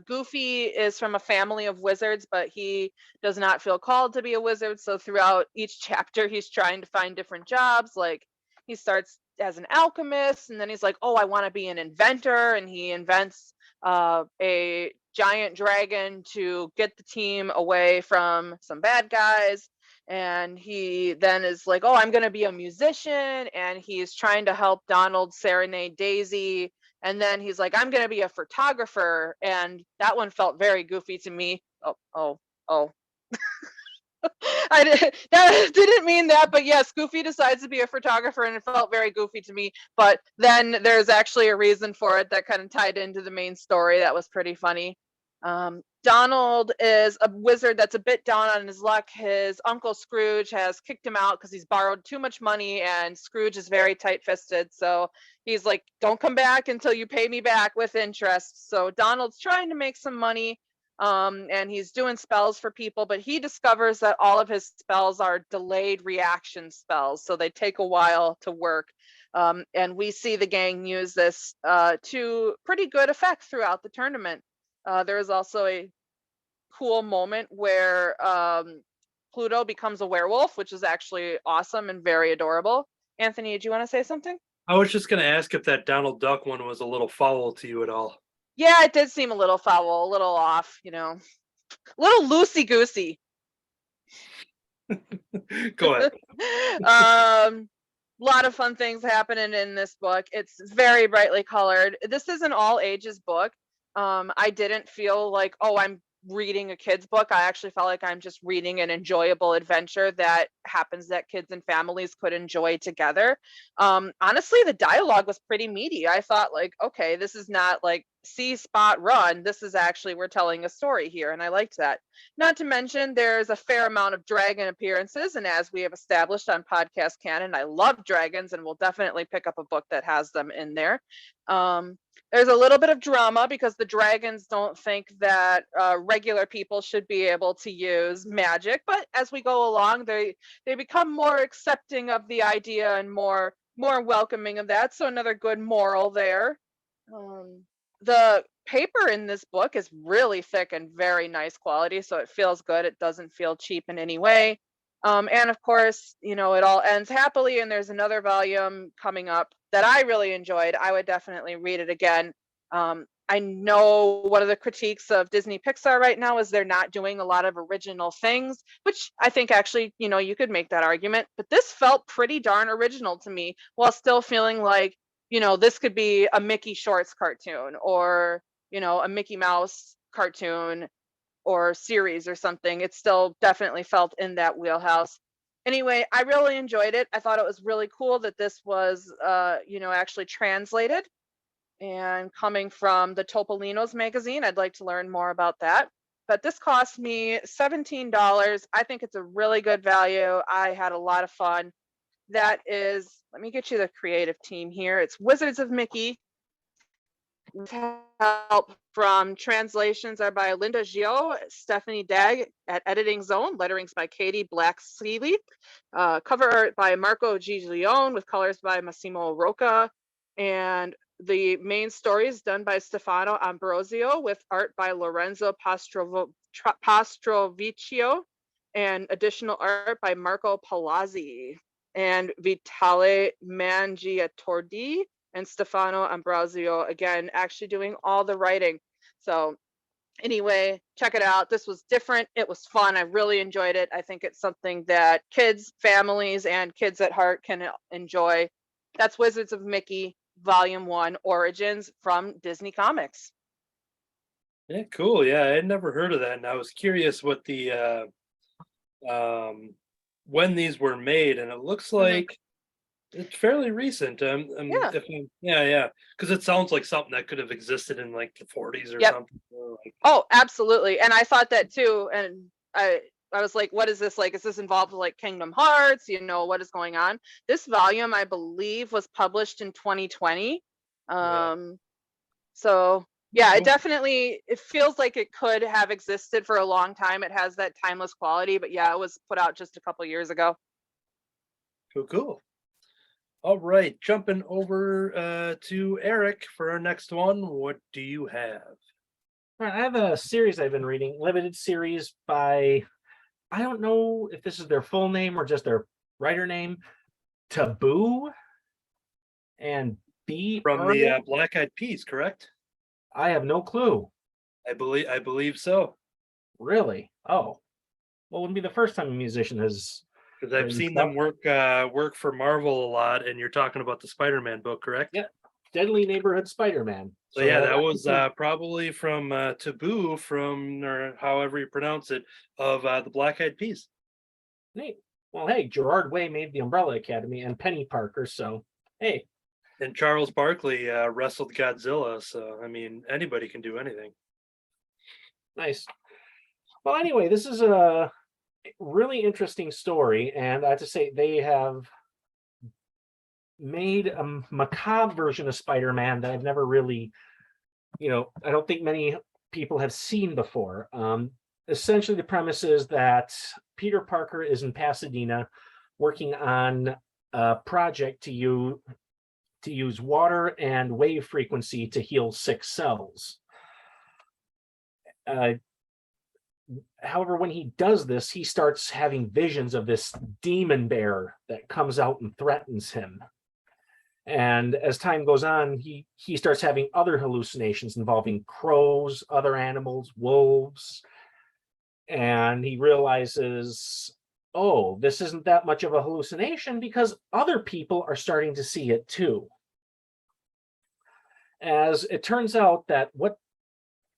Goofy is from a family of wizards, but he does not feel called to be a wizard. So throughout each chapter, he's trying to find different jobs. Like, he starts as an alchemist, and then he's like, oh, I want to be an inventor, and he invents a giant dragon to get the team away from some bad guys. And he then is like, oh, I'm going to be a musician, and he's trying to help Donald serenade Daisy. And then he's like, I'm going to be a photographer, and that one felt very Goofy to me. Oh. That didn't mean that, but yes, Goofy decides to be a photographer, and it felt very Goofy to me. But then there's actually a reason for it that kind of tied into the main story. That was pretty funny. Donald is a wizard that's a bit down on his luck. His uncle Scrooge has kicked him out because he's borrowed too much money, and Scrooge is very tight-fisted. So he's like, don't come back until you pay me back with interest. So Donald's trying to make some money, and he's doing spells for people, but he discovers that all of his spells are delayed reaction spells, so they take a while to work. And we see the gang use this to pretty good effect throughout the tournament. There is also a cool moment where Pluto becomes a werewolf, which is actually awesome and very adorable. Anthony, did you want to say something? I was just going to ask if that Donald Duck one was a little foul to you at all. Yeah, it did seem a little foul, a little off, a little loosey-goosey. Go ahead. Lot of fun things happening in this book. It's very brightly colored. This is an all ages book. I didn't feel like, oh, I'm reading a kid's book. I actually felt like I'm just reading an enjoyable adventure that happens that kids and families could enjoy together. Honestly, the dialogue was pretty meaty. I thought like, okay, this is not like see spot run. This is actually, we're telling a story here. And I liked that. Not to mention there's a fair amount of dragon appearances. And as we have established on podcast canon, I love dragons and will definitely pick up a book that has them in there. There's a little bit of drama because the dragons don't think that regular people should be able to use magic, but as we go along, they become more accepting of the idea and more welcoming of that. So another good moral there. The paper in this book is really thick and very nice quality, so it feels good. It doesn't feel cheap in any way. And of course, you know, it all ends happily, and there's another volume coming up that I really enjoyed. I would definitely read it again. I know one of the critiques of Disney Pixar right now is they're not doing a lot of original things, which I think actually, you know, you could make that argument, but this felt pretty darn original to me while still feeling like, you know, this could be a Mickey Shorts cartoon or, you know, a Mickey Mouse cartoon or series or something. It still definitely felt in that wheelhouse. Anyway, I really enjoyed it. I thought it was really cool that this was, you know, actually translated and coming from the Topolino's magazine. I'd like to learn more about that. But this cost me $17. I think it's a really good value. I had a lot of fun. That is, let me get you the creative team here. It's Wizards of Mickey. Help from translations are by Linda Gio, Stephanie Dagg at Editing Zone, letterings by Katie Black-Seeley, cover art by Marco Giglione with colors by Massimo Rocca, and the main story is done by Stefano Ambrosio with art by Lorenzo Pastrovicchio and additional art by Marco Palazzi and Vitale Mangiatordi and Stefano Ambrosio, again, actually doing all the writing. So anyway, check it out. This was different. It was fun. I really enjoyed it. I think it's something that kids, families, and kids at heart can enjoy. That's Wizards of Mickey, Volume 1, Origins from Disney Comics. Yeah, cool. Yeah, I had never heard of that, and I was curious what the when these were made, and it looks like it's fairly recent. Yeah. Yeah, because it sounds like something that could have existed in like the 40s or Yep. something. Or like, Oh, absolutely. And I thought that too. And I was like, what is this like? Is this involved with like Kingdom Hearts? You know, what is going on? This volume, I believe, was published in 2020. Yeah. So yeah, Cool. it feels like it could have existed for a long time. It has that timeless quality, but yeah, it was put out just a couple years ago. Cool. All right, jumping over to Eric for our next one. What do you have? All right, I have a series I've been reading, limited series by, I don't know if this is their full name or just their writer name, Taboo and B. From Early? the Black Eyed Peas, correct? I have no clue. I believe so. Really? Oh, well, it wouldn't be the first time a musician has. Because I've seen them work for Marvel a lot, and you're talking about the Spider-Man book, correct? Yeah, Deadly Neighborhood Spider-Man. So yeah, that was probably from Taboo, from or however you pronounce it, of the Black Eyed Peas. Neat. Well, hey, Gerard Way made the Umbrella Academy and Penny Parker, so hey. And Charles Barkley wrestled Godzilla, so I mean anybody can do anything. Nice. Well, anyway, this is a really interesting story, and I have to say they have made a macabre version of Spider-Man that I've never really, I don't think many people have seen before. Essentially, the premise is that Peter Parker is in Pasadena working on a project to use water and wave frequency to heal sick cells. However, when he does this, he starts having visions of this demon bear that comes out and threatens him. And as time goes on, he starts having other hallucinations involving crows, other animals, wolves. And he realizes oh, this isn't that much of a hallucination because other people are starting to see it too. As it turns out that with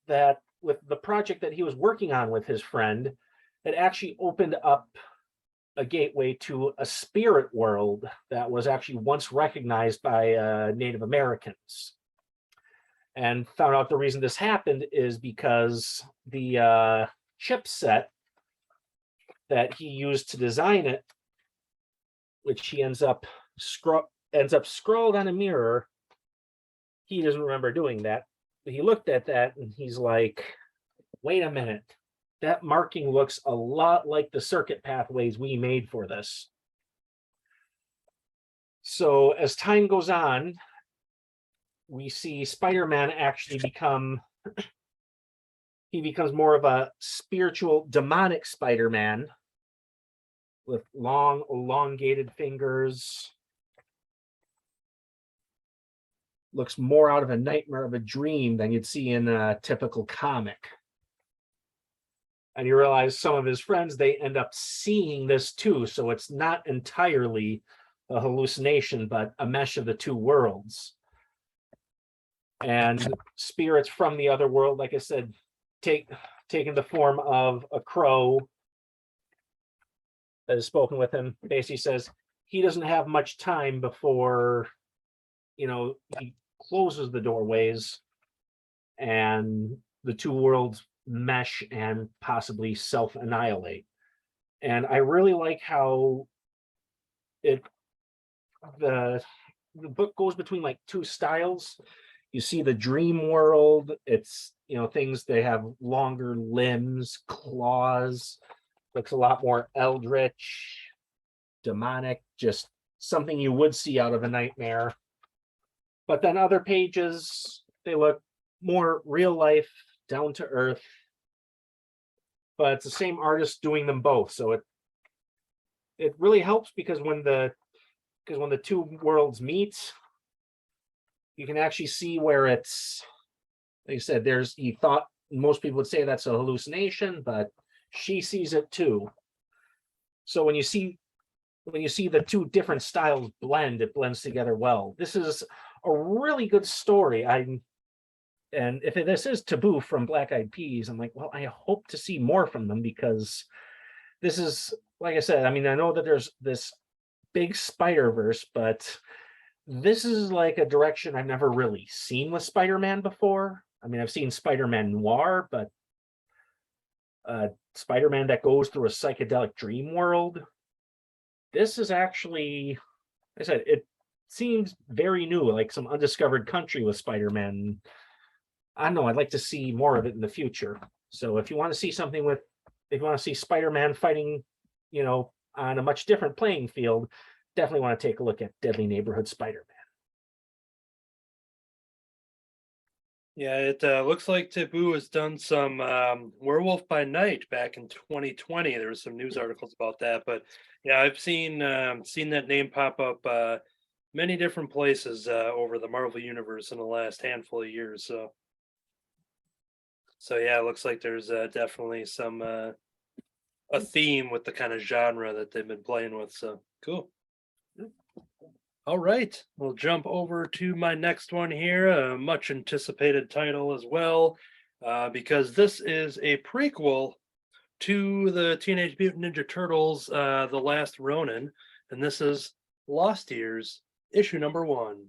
the project that he was working on with his friend, it actually opened up a gateway to a spirit world that was actually once recognized by Native Americans. And found out the reason this happened is because the chipset that he used to design it, which he ends up scrawled on a mirror. He doesn't remember doing that. But he looked at that and he's like, wait a minute. That marking looks a lot like the circuit pathways we made for this. So as time goes on, we see Spider-Man actually he becomes more of a spiritual demonic Spider-Man with long elongated fingers. Looks more out of a nightmare of a dream than you'd see in a typical comic. And you realize some of his friends, they end up seeing this too. So it's not entirely a hallucination, but a mesh of the two worlds. And spirits from the other world, like I said, taking the form of a crow that has spoken with him, basically says he doesn't have much time before, he closes the doorways and the two worlds mesh and possibly self-annihilate. And I really like how the book goes between like two styles. You see the dream world, it's things, they have longer limbs, claws, looks a lot more eldritch, demonic, just something you would see out of a nightmare. But then other pages, they look more real life, down to earth. But it's the same artist doing them both. So it really helps because when the two worlds meet, you can actually see where it's, like I said, he thought most people would say that's a hallucination, but she sees it too. So when you see the two different styles blend, it blends together well. This is a really good story. And if this is Taboo from Black Eyed Peas, I'm like, well, I hope to see more from them because this is, like I said, I mean, I know that there's this big Spider-Verse, but this is like a direction I've never really seen with Spider-Man before. I mean, I've seen Spider-Man Noir, but Spider-Man that goes through a psychedelic dream world. This is actually, like I said, it seems very new, like some undiscovered country with Spider-Man. I don't know, I'd like to see more of it in the future. So if you want to see Spider-Man fighting, on a much different playing field, definitely want to take a look at Deadly Neighborhood Spider-Man. Yeah, it looks like Taboo has done some Werewolf by Night back in 2020. There was some news articles about that, but yeah, I've seen that name pop up many different places over the Marvel universe in the last handful of years. So yeah, it looks like there's definitely some a theme with the kind of genre that they've been playing with. So cool. All right, we'll jump over to my next one here, a much anticipated title as well, because this is a prequel to the Teenage Mutant Ninja Turtles, The Last Ronin, and this is Lost Years, issue number 1.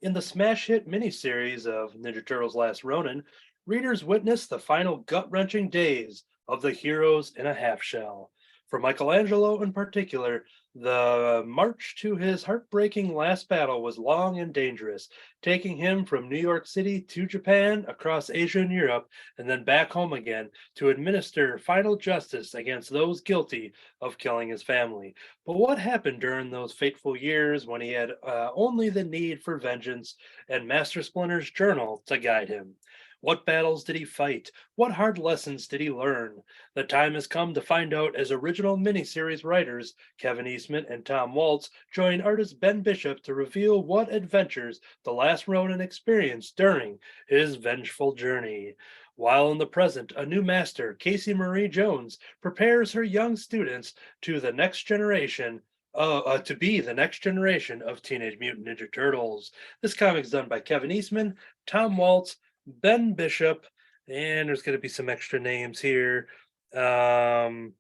In the smash hit miniseries of Ninja Turtles Last Ronin, readers witness the final gut-wrenching days of the heroes in a half shell. For Michelangelo in particular, the march to his heartbreaking last battle was long and dangerous, taking him from New York City to Japan, across Asia and Europe, and then back home again to administer final justice against those guilty of killing his family. But what happened during those fateful years when he had only the need for vengeance and Master Splinter's journal to guide him? What battles did he fight? What hard lessons did he learn? The time has come to find out as original miniseries writers Kevin Eastman and Tom Waltz join artist Ben Bishop to reveal what adventures the Last Ronin experienced during his vengeful journey. While in the present, a new master, Casey Marie Jones, prepares her young students to the next generation. To be the next generation of Teenage Mutant Ninja Turtles. This comic is done by Kevin Eastman, Tom Waltz, Ben Bishop, and there's going to be some extra names here. Let's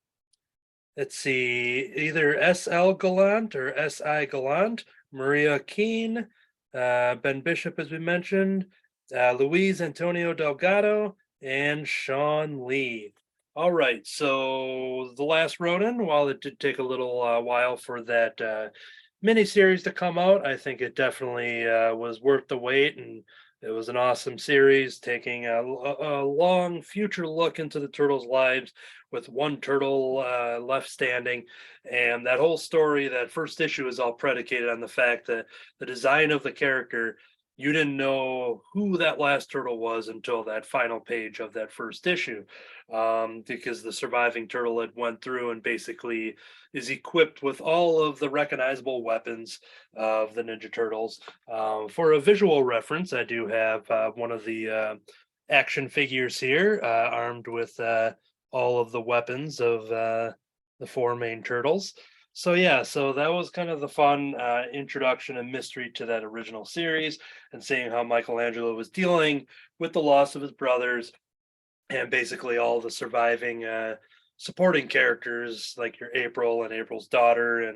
see, either S.L. Gallant or S.I. Gallant, Maria Keene, Ben Bishop, as we mentioned, Luis Antonio Delgado, and Sean Lee. All right, so The Last Ronin, while it did take a little while for that miniseries to come out, I think it definitely was worth the wait, and it was an awesome series, taking a long future look into the turtles' lives with one turtle left standing. And that whole story, that first issue, is all predicated on the fact that the design of the character, you didn't know who that last turtle was until that final page of that first issue, because the surviving turtle had went through and basically is equipped with all of the recognizable weapons of the Ninja Turtles. For a visual reference, I do have one of the action figures here, armed with all of the weapons of the four main turtles. So yeah, so that was kind of the fun introduction and mystery to that original series, and seeing how Michelangelo was dealing with the loss of his brothers, and basically all the surviving supporting characters like your April and April's daughter,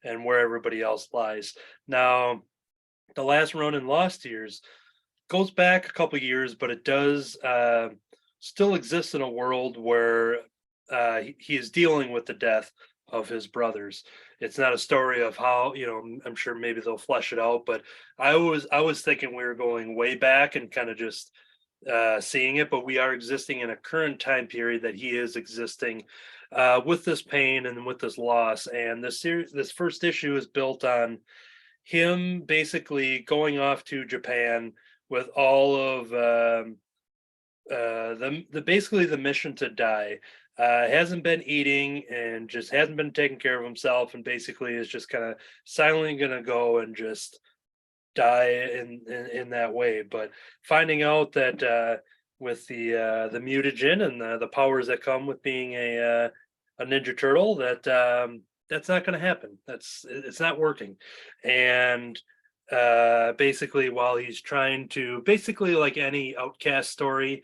and where everybody else lies. Now, The Last Ronin Lost Years goes back a couple years, but it does still exist in a world where he is dealing with the death of his brothers. It's not a story of how, I'm sure maybe they'll flesh it out, but I was thinking we were going way back and kind of just seeing it, but we are existing in a current time period that he is existing with this pain and with this loss. And this first issue is built on him basically going off to Japan with all of the basically the mission to die. Hasn't been eating and just hasn't been taking care of himself, and basically is just kind of silently going to go and just die in that way. But finding out that with the mutagen and the powers that come with being a Ninja Turtle, that that's not going to happen. It's not working. And basically, while he's trying to, basically like any outcast story,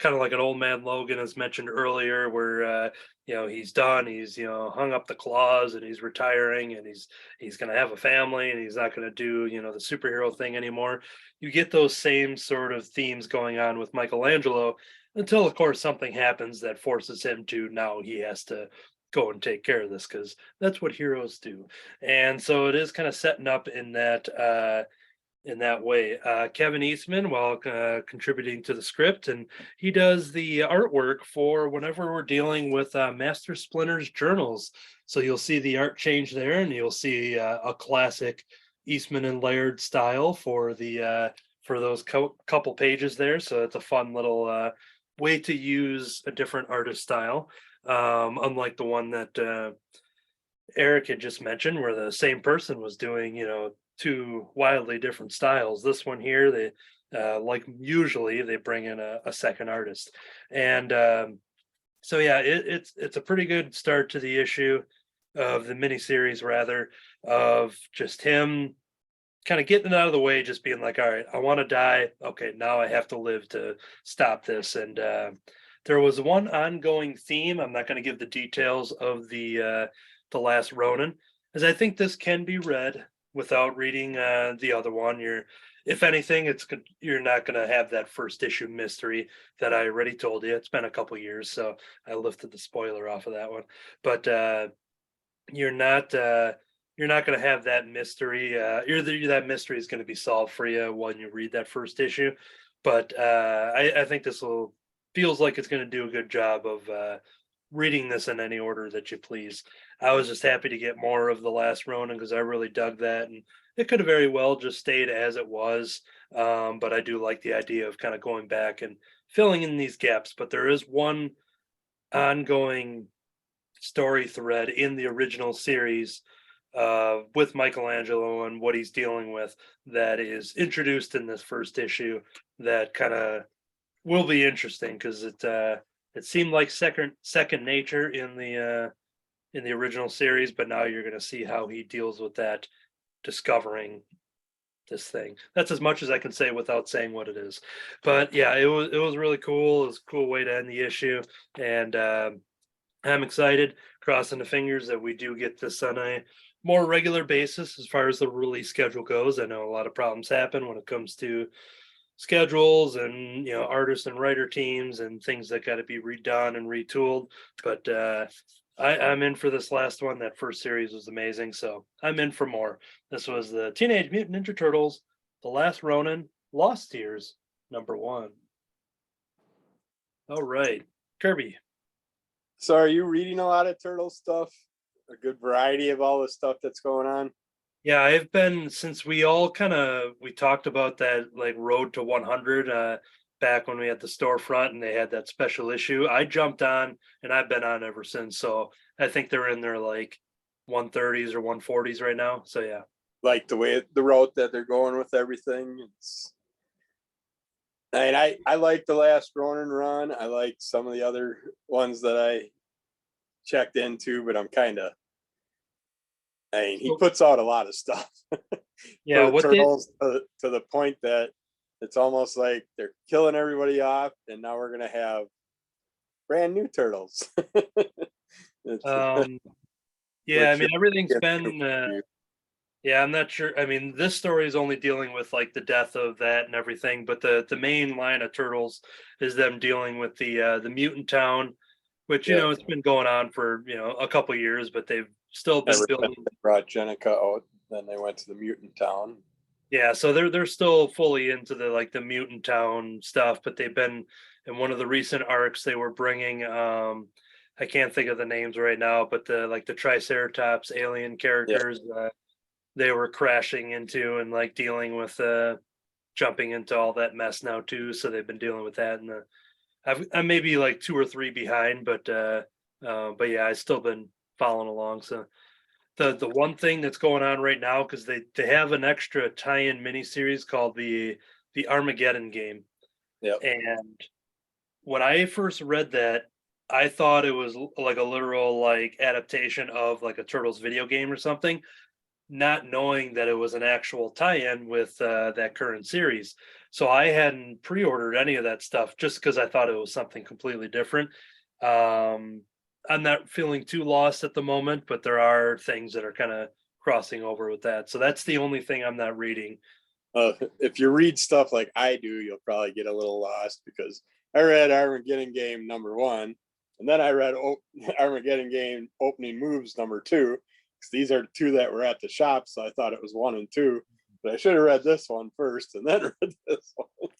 kind of like an Old Man Logan, as mentioned earlier, where he's done, he's hung up the claws and he's retiring, and he's going to have a family, and he's not going to do the superhero thing anymore. You get those same sort of themes going on with Michelangelo, until of course something happens that forces him to, now he has to go and take care of this, because that's what heroes do. And so it is kind of setting up in that way. Kevin Eastman, while contributing to the script, and he does the artwork for whenever we're dealing with Master Splinter's journals. So you'll see the art change there, and you'll see a classic Eastman and Laird style for the for those couple pages there. So it's a fun little way to use a different artist style, unlike the one that Eric had just mentioned, where the same person was doing two wildly different styles. This one here, they like usually they bring in a second artist. And so yeah, it's a pretty good start to the issue of the miniseries, rather, of just him kind of getting it out of the way, just being like, all right, I want to die, okay, now I have to live to stop this. And there was one ongoing theme. I'm not going to give the details of the Last Ronin, as I think this can be read without reading the other one. If anything, you're not going to have that first issue mystery that I already told you. It's been a couple years, so I lifted the spoiler off of that one. But you're not going to have that mystery. That mystery is going to be solved for you when you read that first issue. But I think this feels like it's going to do a good job of reading this in any order that you please. I was just happy to get more of The Last Ronin, because I really dug that, and it could have very well just stayed as it was. But I do like the idea of kind of going back and filling in these gaps. But there is one ongoing story thread in the original series with Michelangelo and what he's dealing with, that is introduced in this first issue, that kind of will be interesting because it seemed like second nature in the original series, but now you're going to see how he deals with that, discovering this thing. That's as much as I can say without saying what it is. But yeah, it was really cool. It was a cool way to end the issue, and I'm excited, crossing the fingers that we do get this on a more regular basis as far as the release schedule goes. I know a lot of problems happen when it comes to schedules and artist and writer teams and things that got to be redone and retooled. But I'm in for this last one. That first series was amazing, so I'm in for more. This was the Teenage Mutant Ninja Turtles, The Last Ronin, Lost Tears, #1. All right, Kirby. So are you reading a lot of turtle stuff? A good variety of all the stuff that's going on? Yeah, I've been since we all we talked about that like road to 100 back when we had the storefront and they had that special issue. I jumped on and I've been on ever since. So I think they're in their like 130s or 140s right now. So yeah. Like the route that they're going with everything. I like the last Ronin run. I like some of the other ones that I checked into, but he puts out a lot of stuff. Yeah, for what did turtles to the point that it's almost like they're killing everybody off, and now we're gonna have brand new turtles. yeah, I Which mean everything's gets been yeah, I'm not sure. I mean, this story is only dealing with like the death of that and everything, but the main line of Turtles is them dealing with the mutant town, which yeah. it's been going on for a couple years, but they've still been Ever since building. they brought Jenica out, then they went to the mutant town. Yeah, so they're still fully into the like the mutant town stuff, but they've been in one of the recent arcs they were bringing. I can't think of the names right now, but the Triceratops alien Yeah. characters. They were crashing into and like dealing with jumping into all that mess now too. So they've been dealing with that, and I'm maybe like 2 or 3 behind, but yeah, I've still been following along. So the one thing that's going on right now because they have an extra tie-in miniseries called the Armageddon game, Yeah. and when I first read that. I thought it was like a literal like adaptation of like a Turtles video game or something, not knowing that it was an actual tie-in with that current series. So I hadn't pre-ordered any of that stuff just because I thought it was something completely different. Um, I'm not feeling too lost at the moment, but there are things that are kind of crossing over with that. So that's the only thing I'm not reading. If you read stuff like I do, you'll probably get a little lost because I read Armageddon Game #1, and then I read Armageddon Game Opening Moves #2. Because these are 2 that were at the shop, so I thought it was 1 and 2. But I should have read this one first and then read this one.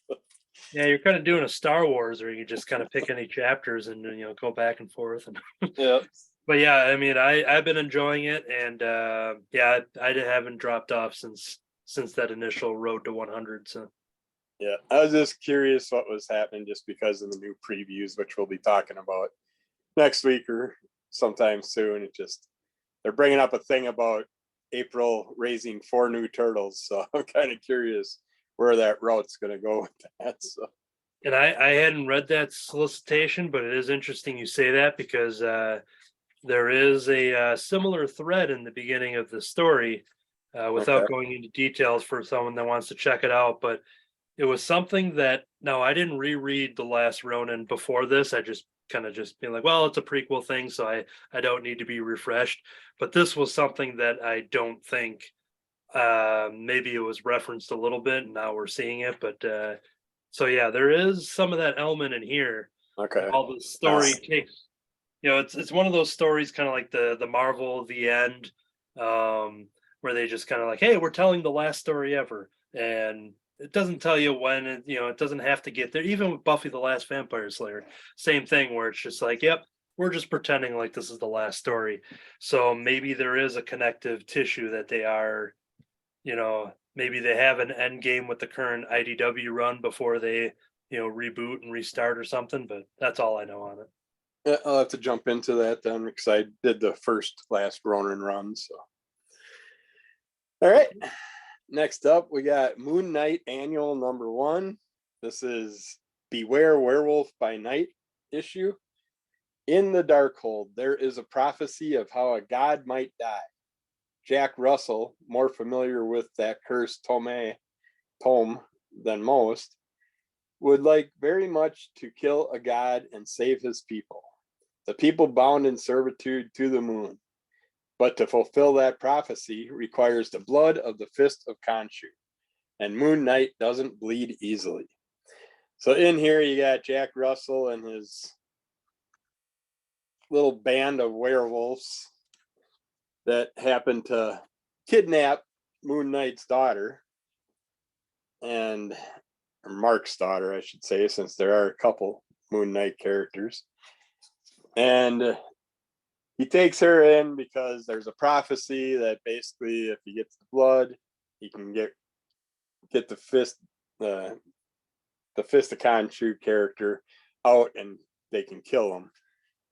Yeah, you're kind of doing a Star Wars, or you just kind of pick any chapters and go back and forth. And Yeah. but yeah, I mean, I've been enjoying it, and yeah, I haven't dropped off since that initial road to 100. So Yeah. I was just curious what was happening just because of the new previews, which we'll be talking about next week or sometime soon. They're bringing up a thing about April raising 4 new turtles. So I'm kind of curious where that route's going to go with that. So, and I hadn't read that solicitation, but it is interesting you say that because there is a similar thread in the beginning of the story, without okay. going into details for someone that wants to check it out. But it was something that no, I didn't reread The Last Ronin before this. I just kind of just being like, well, it's a prequel thing, so I don't need to be refreshed. But this was something that I don't think maybe it was referenced a little bit, and now we're seeing it. But so yeah, there is some of that element in here. Okay. All the story takes, it's one of those stories, kind of like the Marvel The End, where they just kind of like, hey, we're telling the last story ever, and it doesn't tell you when. It doesn't have to get there. Even with Buffy the Last Vampire Slayer, same thing, where it's just like, yep, we're just pretending like this is the last story. So maybe there is a connective tissue that they are, maybe they have an end game with the current IDW run before they, reboot and restart or something. But that's all I know on it. Yeah, I'll have to jump into that then because I did the last Ronin run. So, all right. Next up, we got Moon Knight Annual #1. This is Beware Werewolf by Night issue. In the Darkhold, there is a prophecy of how a god might die. Jack Russell, more familiar with that cursed tome than most, would like very much to kill a god and save his people, the people bound in servitude to the moon. But to fulfill that prophecy requires the blood of the fist of Khonshu, and Moon Knight doesn't bleed easily. So in here you got Jack Russell and his little band of werewolves that happen to kidnap Moon Knight's daughter, and Mark's daughter, I should say, since there are a couple Moon Knight characters. And he takes her in because there's a prophecy that basically if he gets the blood, he can get the fist of Khonshu character out and they can kill him.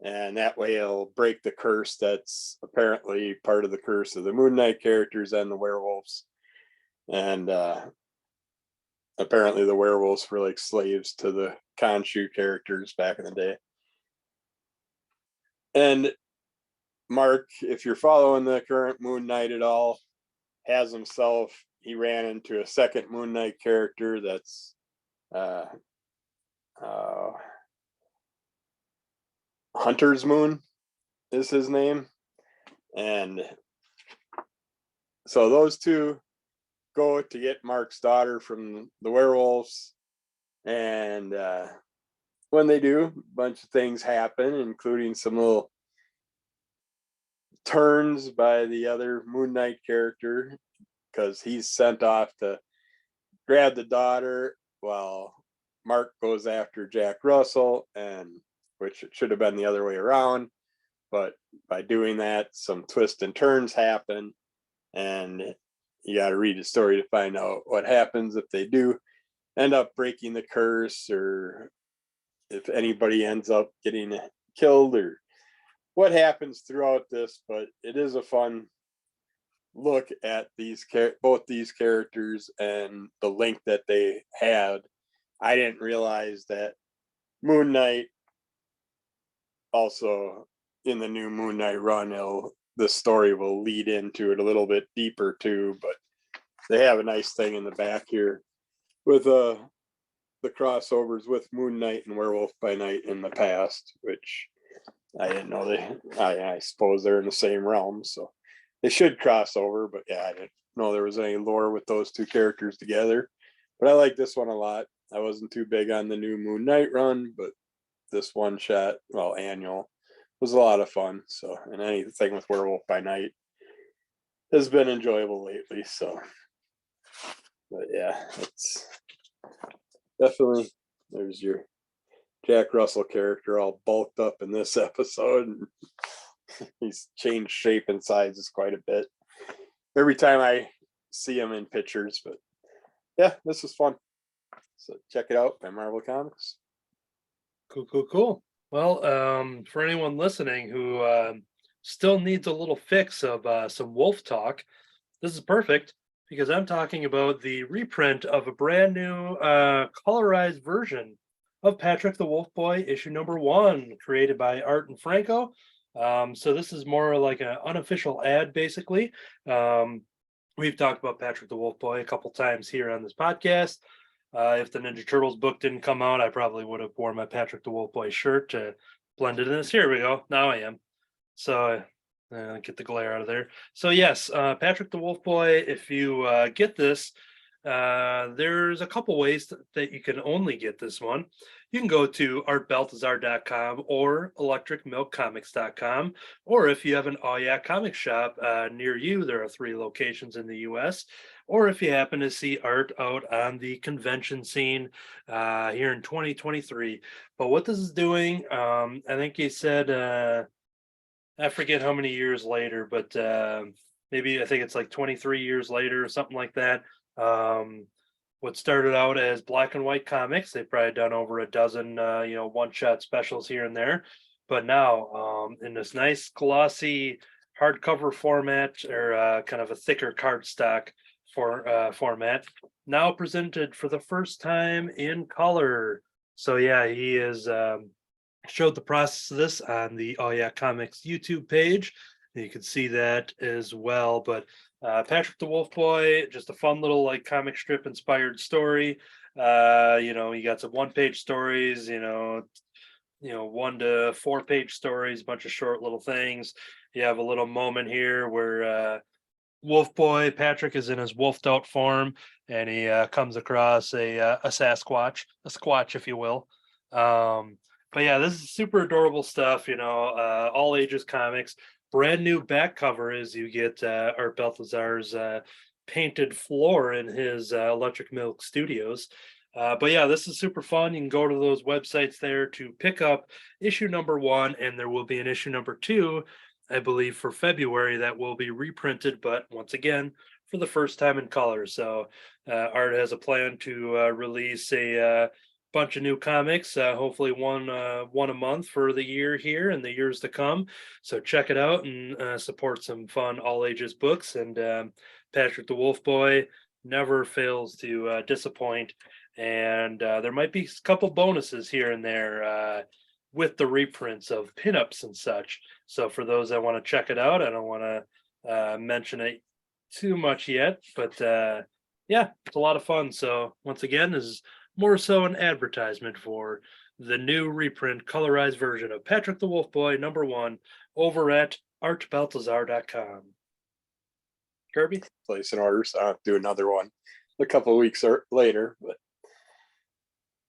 And that way he'll break the curse that's apparently part of the curse of the Moon Knight characters and the werewolves. And apparently the werewolves were like slaves to the Khonshu characters back in the day. And Mark, if you're following the current Moon Knight at all, he ran into a second Moon Knight character that's Hunter's Moon is his name. And so those two go to get Mark's daughter from the werewolves. And when they do, a bunch of things happen, including some little turns by the other Moon Knight character, because he's sent off to grab the daughter while Mark goes after Jack Russell, and which it should have been the other way around. But by doing that, some twists and turns happen, and you got to read the story to find out what happens if they do end up breaking the curse, or if anybody ends up getting killed, or what happens throughout this. But it is a fun look at both these characters and the link that they had. I didn't realize that Moon Knight also, in the new Moon Knight run, the story will lead into it a little bit deeper too. But they have a nice thing in the back here with the crossovers with Moon Knight and Werewolf by Night in the past, which I didn't know I suppose they're in the same realm, so they should cross over. But yeah, I didn't know there was any lore with those two characters together. But I like this one a lot. I wasn't too big on the new Moon Knight run, but this one shot, annual, was a lot of fun. So, and anything with Werewolf by Night has been enjoyable lately. So, but yeah, it's definitely, there's your Jack Russell character all bulked up in this episode. He's changed shape and sizes quite a bit every time I see him in pictures. But yeah, this was fun. So check it out by Marvel Comics. Cool. Well, for anyone listening who still needs a little fix of some wolf talk, this is perfect, because I'm talking about the reprint of a brand new colorized version of Patrick the Wolf Boy issue number 1, created by Art and Franco. So this is more like an unofficial ad, basically. We've talked about Patrick the Wolf Boy a couple times here on this podcast. If the Ninja Turtles book didn't come out, I probably would have worn my Patrick the Wolf Boy shirt to blend it in this. Here we go. Now I am. So get the glare out of there. So yes, Patrick the Wolf Boy, if you get this, there's a couple ways that you can only get this one. You can go to artbaltazar.com or electricmilkcomics.com, or if you have an Oh Yeah comic shop near you, there are 3 locations in the US, or if you happen to see Art out on the convention scene here in 2023. But what this is doing, I think he said, I forget how many years later, but maybe I think it's like 23 years later or something like that. What started out as black and white comics, they've probably done over a dozen, one-shot specials here and there. But now, in this nice glossy hardcover format, or kind of a thicker cardstock format, now presented for the first time in color. So yeah, he is showed the process of this on the Oh Yeah Comics YouTube page. You can see that as well. But Patrick the Wolf Boy, just a fun little like comic strip inspired story. You got some one-page stories, 1 to 4 page stories, a bunch of short little things. You have a little moment here where Wolf Boy Patrick is in his wolfed out form, and he comes across a Sasquatch, a Squatch, if you will. But yeah, this is super adorable stuff. All ages comics. Brand new back cover is you get Art Balthazar's painted floor in his Electric Milk Studios. But yeah, this is super fun. You can go to those websites there to pick up issue number 1, and there will be an issue number 2, I believe, for February that will be reprinted, but once again, for the first time in color. So Art has a plan to release a bunch of new comics, hopefully one a month for the year here and the years to come. So check it out and support some fun all ages books. And Patrick the Wolf Boy never fails to disappoint. And there might be a couple bonuses here and there with the reprints of pinups and such. So for those that want to check it out, I don't want to mention it too much yet, but yeah, it's a lot of fun. So once again, this is more so an advertisement for the new reprint colorized version of Patrick the Wolf Boy #1 over at artbaltazar.com. Kirby? Place an order, so I'll do another one a couple of weeks later. But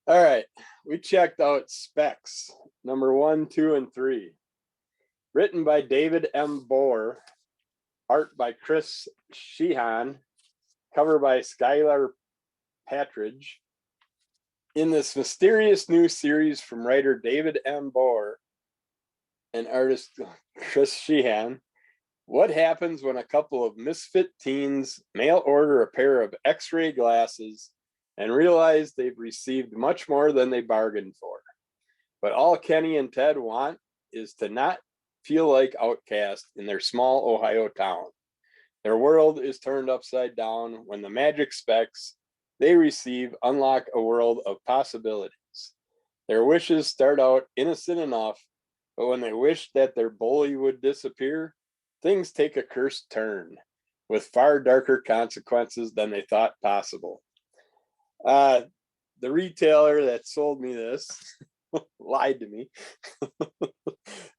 all right, we checked out Specs #1, 2, and 3. Written by David M. Bohr, art by Chris Sheehan, cover by Skylar Patridge. In this mysterious new series from writer David M. Bohr and artist Chris Sheehan, what happens when a couple of misfit teens mail order a pair of X-ray glasses and realize they've received much more than they bargained for? But all Kenny and Ted want is to not feel like outcasts in their small Ohio town. Their world is turned upside down when the magic specs they receive unlock a world of possibilities. Their wishes start out innocent enough, but when they wish that their bully would disappear, things take a cursed turn with far darker consequences than they thought possible. The retailer that sold me this lied to me.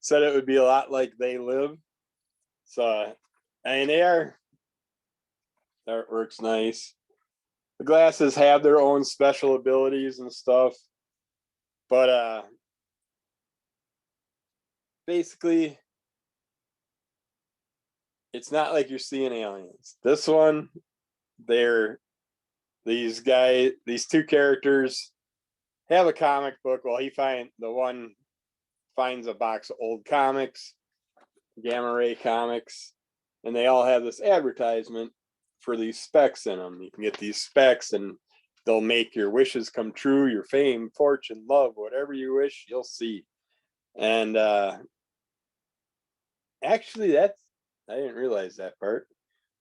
Said it would be a lot like They Live. So, I mean, the artwork's nice. The glasses have their own special abilities and stuff, but basically, it's not like you're seeing aliens. This one, these two characters have a comic book. Well, the one finds a box of old comics, Gamma Ray comics, and they all have this advertisement for these specs in them. You can get these specs and they'll make your wishes come true, your fame, fortune, love, whatever you wish, you'll see. And actually, I didn't realize that part.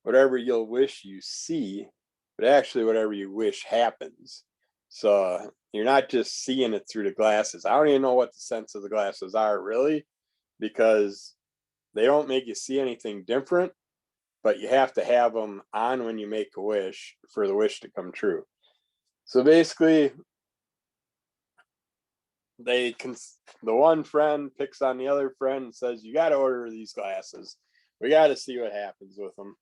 Whatever you'll wish you see, but actually whatever you wish happens. So you're not just seeing it through the glasses. I don't even know what the sense of the glasses are really, because they don't make you see anything different, but you have to have them on when you make a wish for the wish to come true. So basically, the one friend picks on the other friend and says, you got to order these glasses. We got to see what happens with them.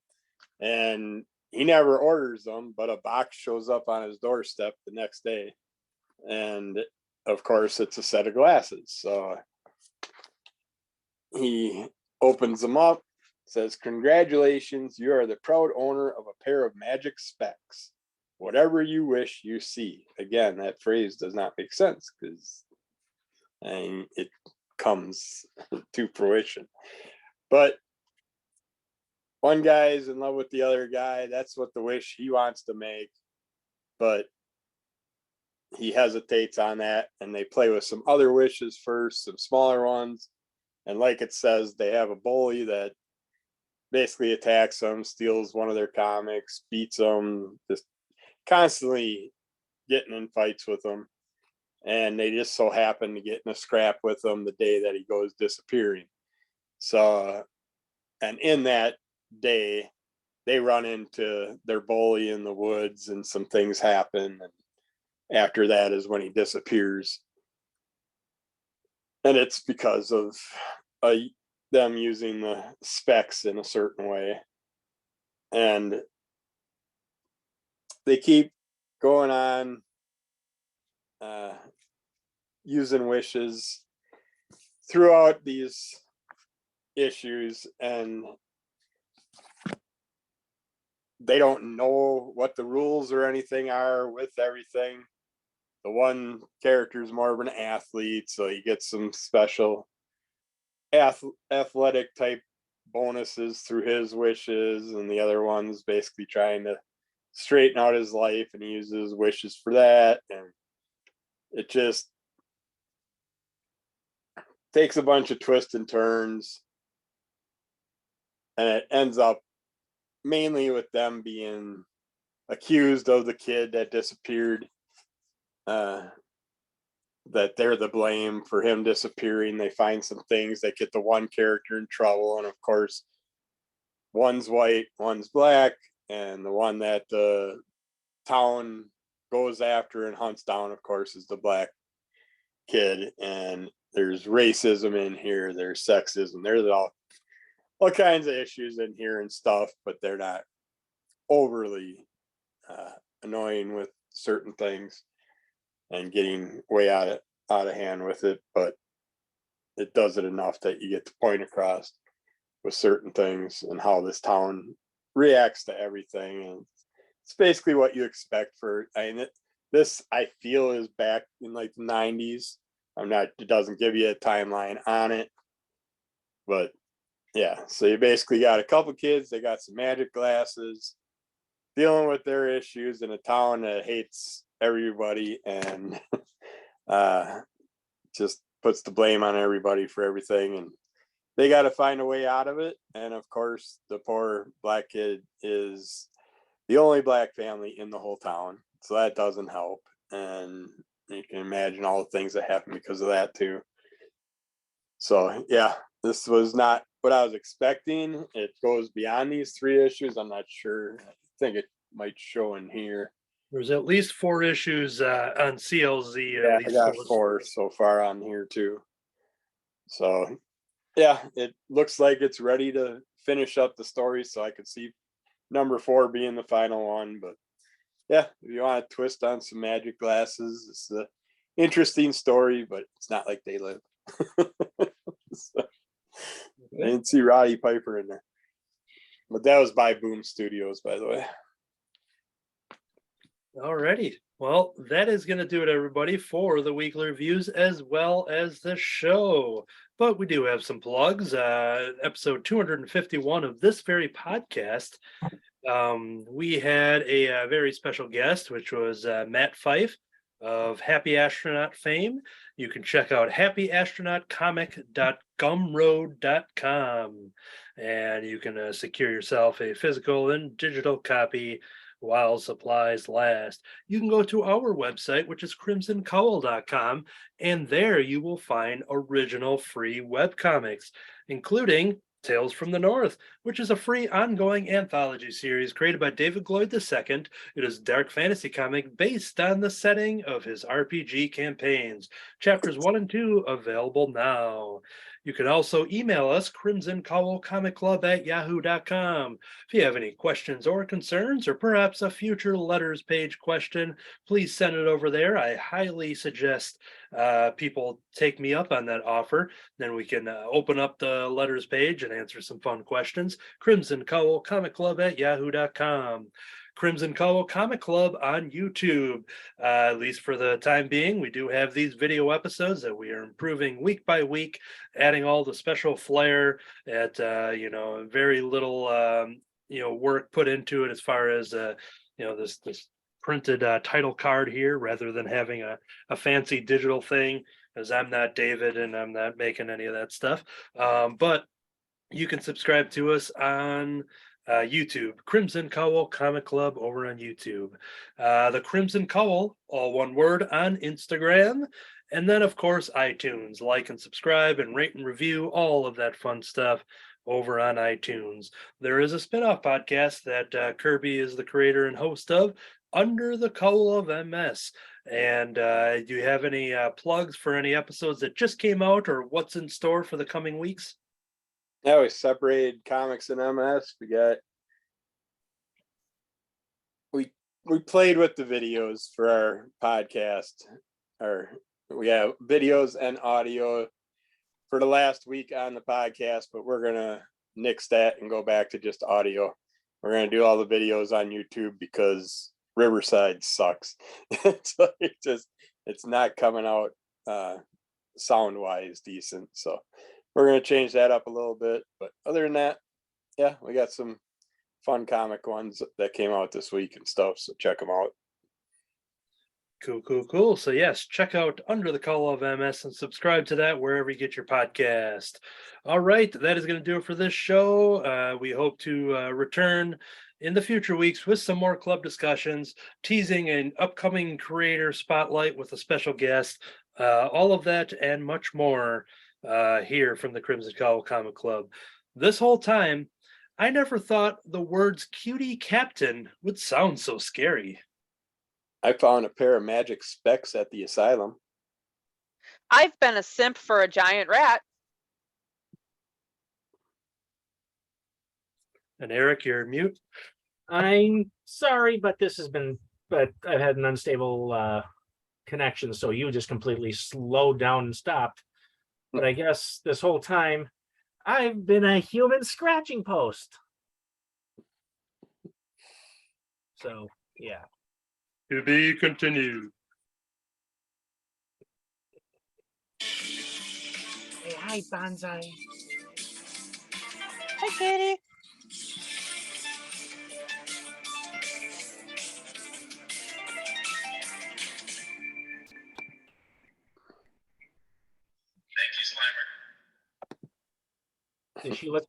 And he never orders them, but a box shows up on his doorstep the next day. And of course, it's a set of glasses. So he opens them up, says, congratulations, you are the proud owner of a pair of magic specs. Whatever you wish you see. Again, that phrase does not make sense because it comes to fruition. But one guy is in love with the other guy. That's what the wish he wants to make. But he hesitates on that, and they play with some other wishes first, some smaller ones. And like it says, they have a bully that basically attacks them, steals one of their comics, beats them, just constantly getting in fights with them. and they just so happen to get in a scrap with him the day that he goes disappearing. So, and in that day, they run into their bully in the woods, and some things happen. And after that is when he disappears. And it's because of them using the specs in a certain way. And they keep going on using wishes throughout these issues, and they don't know what the rules or anything are with everything. The one character is more of an athlete, so he gets some special athletic type bonuses through his wishes, and the other one's basically trying to straighten out his life, and he uses wishes for that. And it just takes a bunch of twists and turns, and it ends up mainly with them being accused of the kid that disappeared, that they're the blame for him disappearing. They find some things that get the one character in trouble, and of course one's white, one's black, and the one that the town goes after and hunts down, of course, is the black kid. And there's racism in here, there's sexism, there's all kinds of issues in here and stuff, but they're not overly annoying with certain things and getting way out of hand with it, but it does it enough that you get the point across with certain things and how this town reacts to everything. And it's basically what you expect for, this I feel is back in like the 90s. It doesn't give you a timeline on it, but yeah, so you basically got a couple kids, they got some magic glasses, dealing with their issues in a town that hates everybody, and just puts the blame on everybody for everything, and they got to find a way out of it. And of course, the poor black kid is the only black family in the whole town, so that doesn't help. And you can imagine all the things that happen because of that too. So yeah, this was not what I was expecting. It goes beyond these 3 issues. I'm not sure. I think it might show in here. There's at least 4 issues on CLZ. Yeah, At I least got 4 so far on here too. So yeah, it looks like it's ready to finish up the story, so I could see number 4 being the final one. But yeah, if you want to twist on some magic glasses, it's an interesting story, but it's not like they live. So, I didn't see Roddy Piper in there, but that was by Boom Studios, by the way. Alrighty. Well, that is going to do it, everybody, for the weekly reviews as well as the show. But we do have some plugs. Episode 251 of this very podcast, we had a very special guest, which was Matt Fife of Happy Astronaut fame. You can check out happyastronautcomic.gumroad.com, and you can secure yourself a physical and digital copy while supplies last. You can go to our website, which is crimsoncowl.com, and there you will find original free webcomics, including Tales from the North, which is a free ongoing anthology series created by David Gloyd II. It is a dark fantasy comic based on the setting of his RPG campaigns. Chapters 1 and 2 available now. You can also email us, crimsoncowlcomicclub@yahoo.com. If you have any questions or concerns, or perhaps a future letters page question, please send it over there. I highly suggest people take me up on that offer. Then we can open up the letters page and answer some fun questions. crimsoncowlcomicclub@yahoo.com. Crimson Cowl Comic Club on YouTube. At least for the time being, we do have these video episodes that we are improving week by week, adding all the special flair at very little work put into it as far as this printed title card here, rather than having a fancy digital thing, because I'm not David and I'm not making any of that stuff. But you can subscribe to us on YouTube, Crimson Cowl Comic Club over on YouTube. The Crimson Cowl, all one word, on Instagram. And then, of course, iTunes. Like and subscribe and rate and review, all of that fun stuff over on iTunes. There is a spin-off podcast that Kirby is the creator and host of, Under the Cowl of MS. And do you have any plugs for any episodes that just came out or what's in store for the coming weeks? Yeah, we separated comics and MS. We played with the videos for our podcast. We have videos and audio for the last week on the podcast, but we're gonna nix that and go back to just audio. We're gonna do all the videos on YouTube because Riverside sucks. So it's not coming out sound wise decent. So we're gonna change that up a little bit. But other than that, yeah, we got some fun comic ones that came out this week and stuff. So check them out. Cool. So yes, check out Under the Cowl of MS and subscribe to that wherever you get your podcast. All right, that is going to do it for this show. We hope to return in the future weeks with some more club discussions, teasing an upcoming creator spotlight with a special guest, all of that and much more here from the Crimson Cowl Comic Club. This whole time, I never thought the words cutie captain would sound so scary. I found a pair of magic specs at the Asylum. I've been a simp for a giant rat. And Eric, you're mute. I'm sorry, but I've had an unstable connection, so you just completely slowed down and stopped. But I guess this whole time I've been a human scratching post. So yeah. To be continued. Hey, hi, Bonsai. Hi, kitty. Thank you, Slimer. Did she look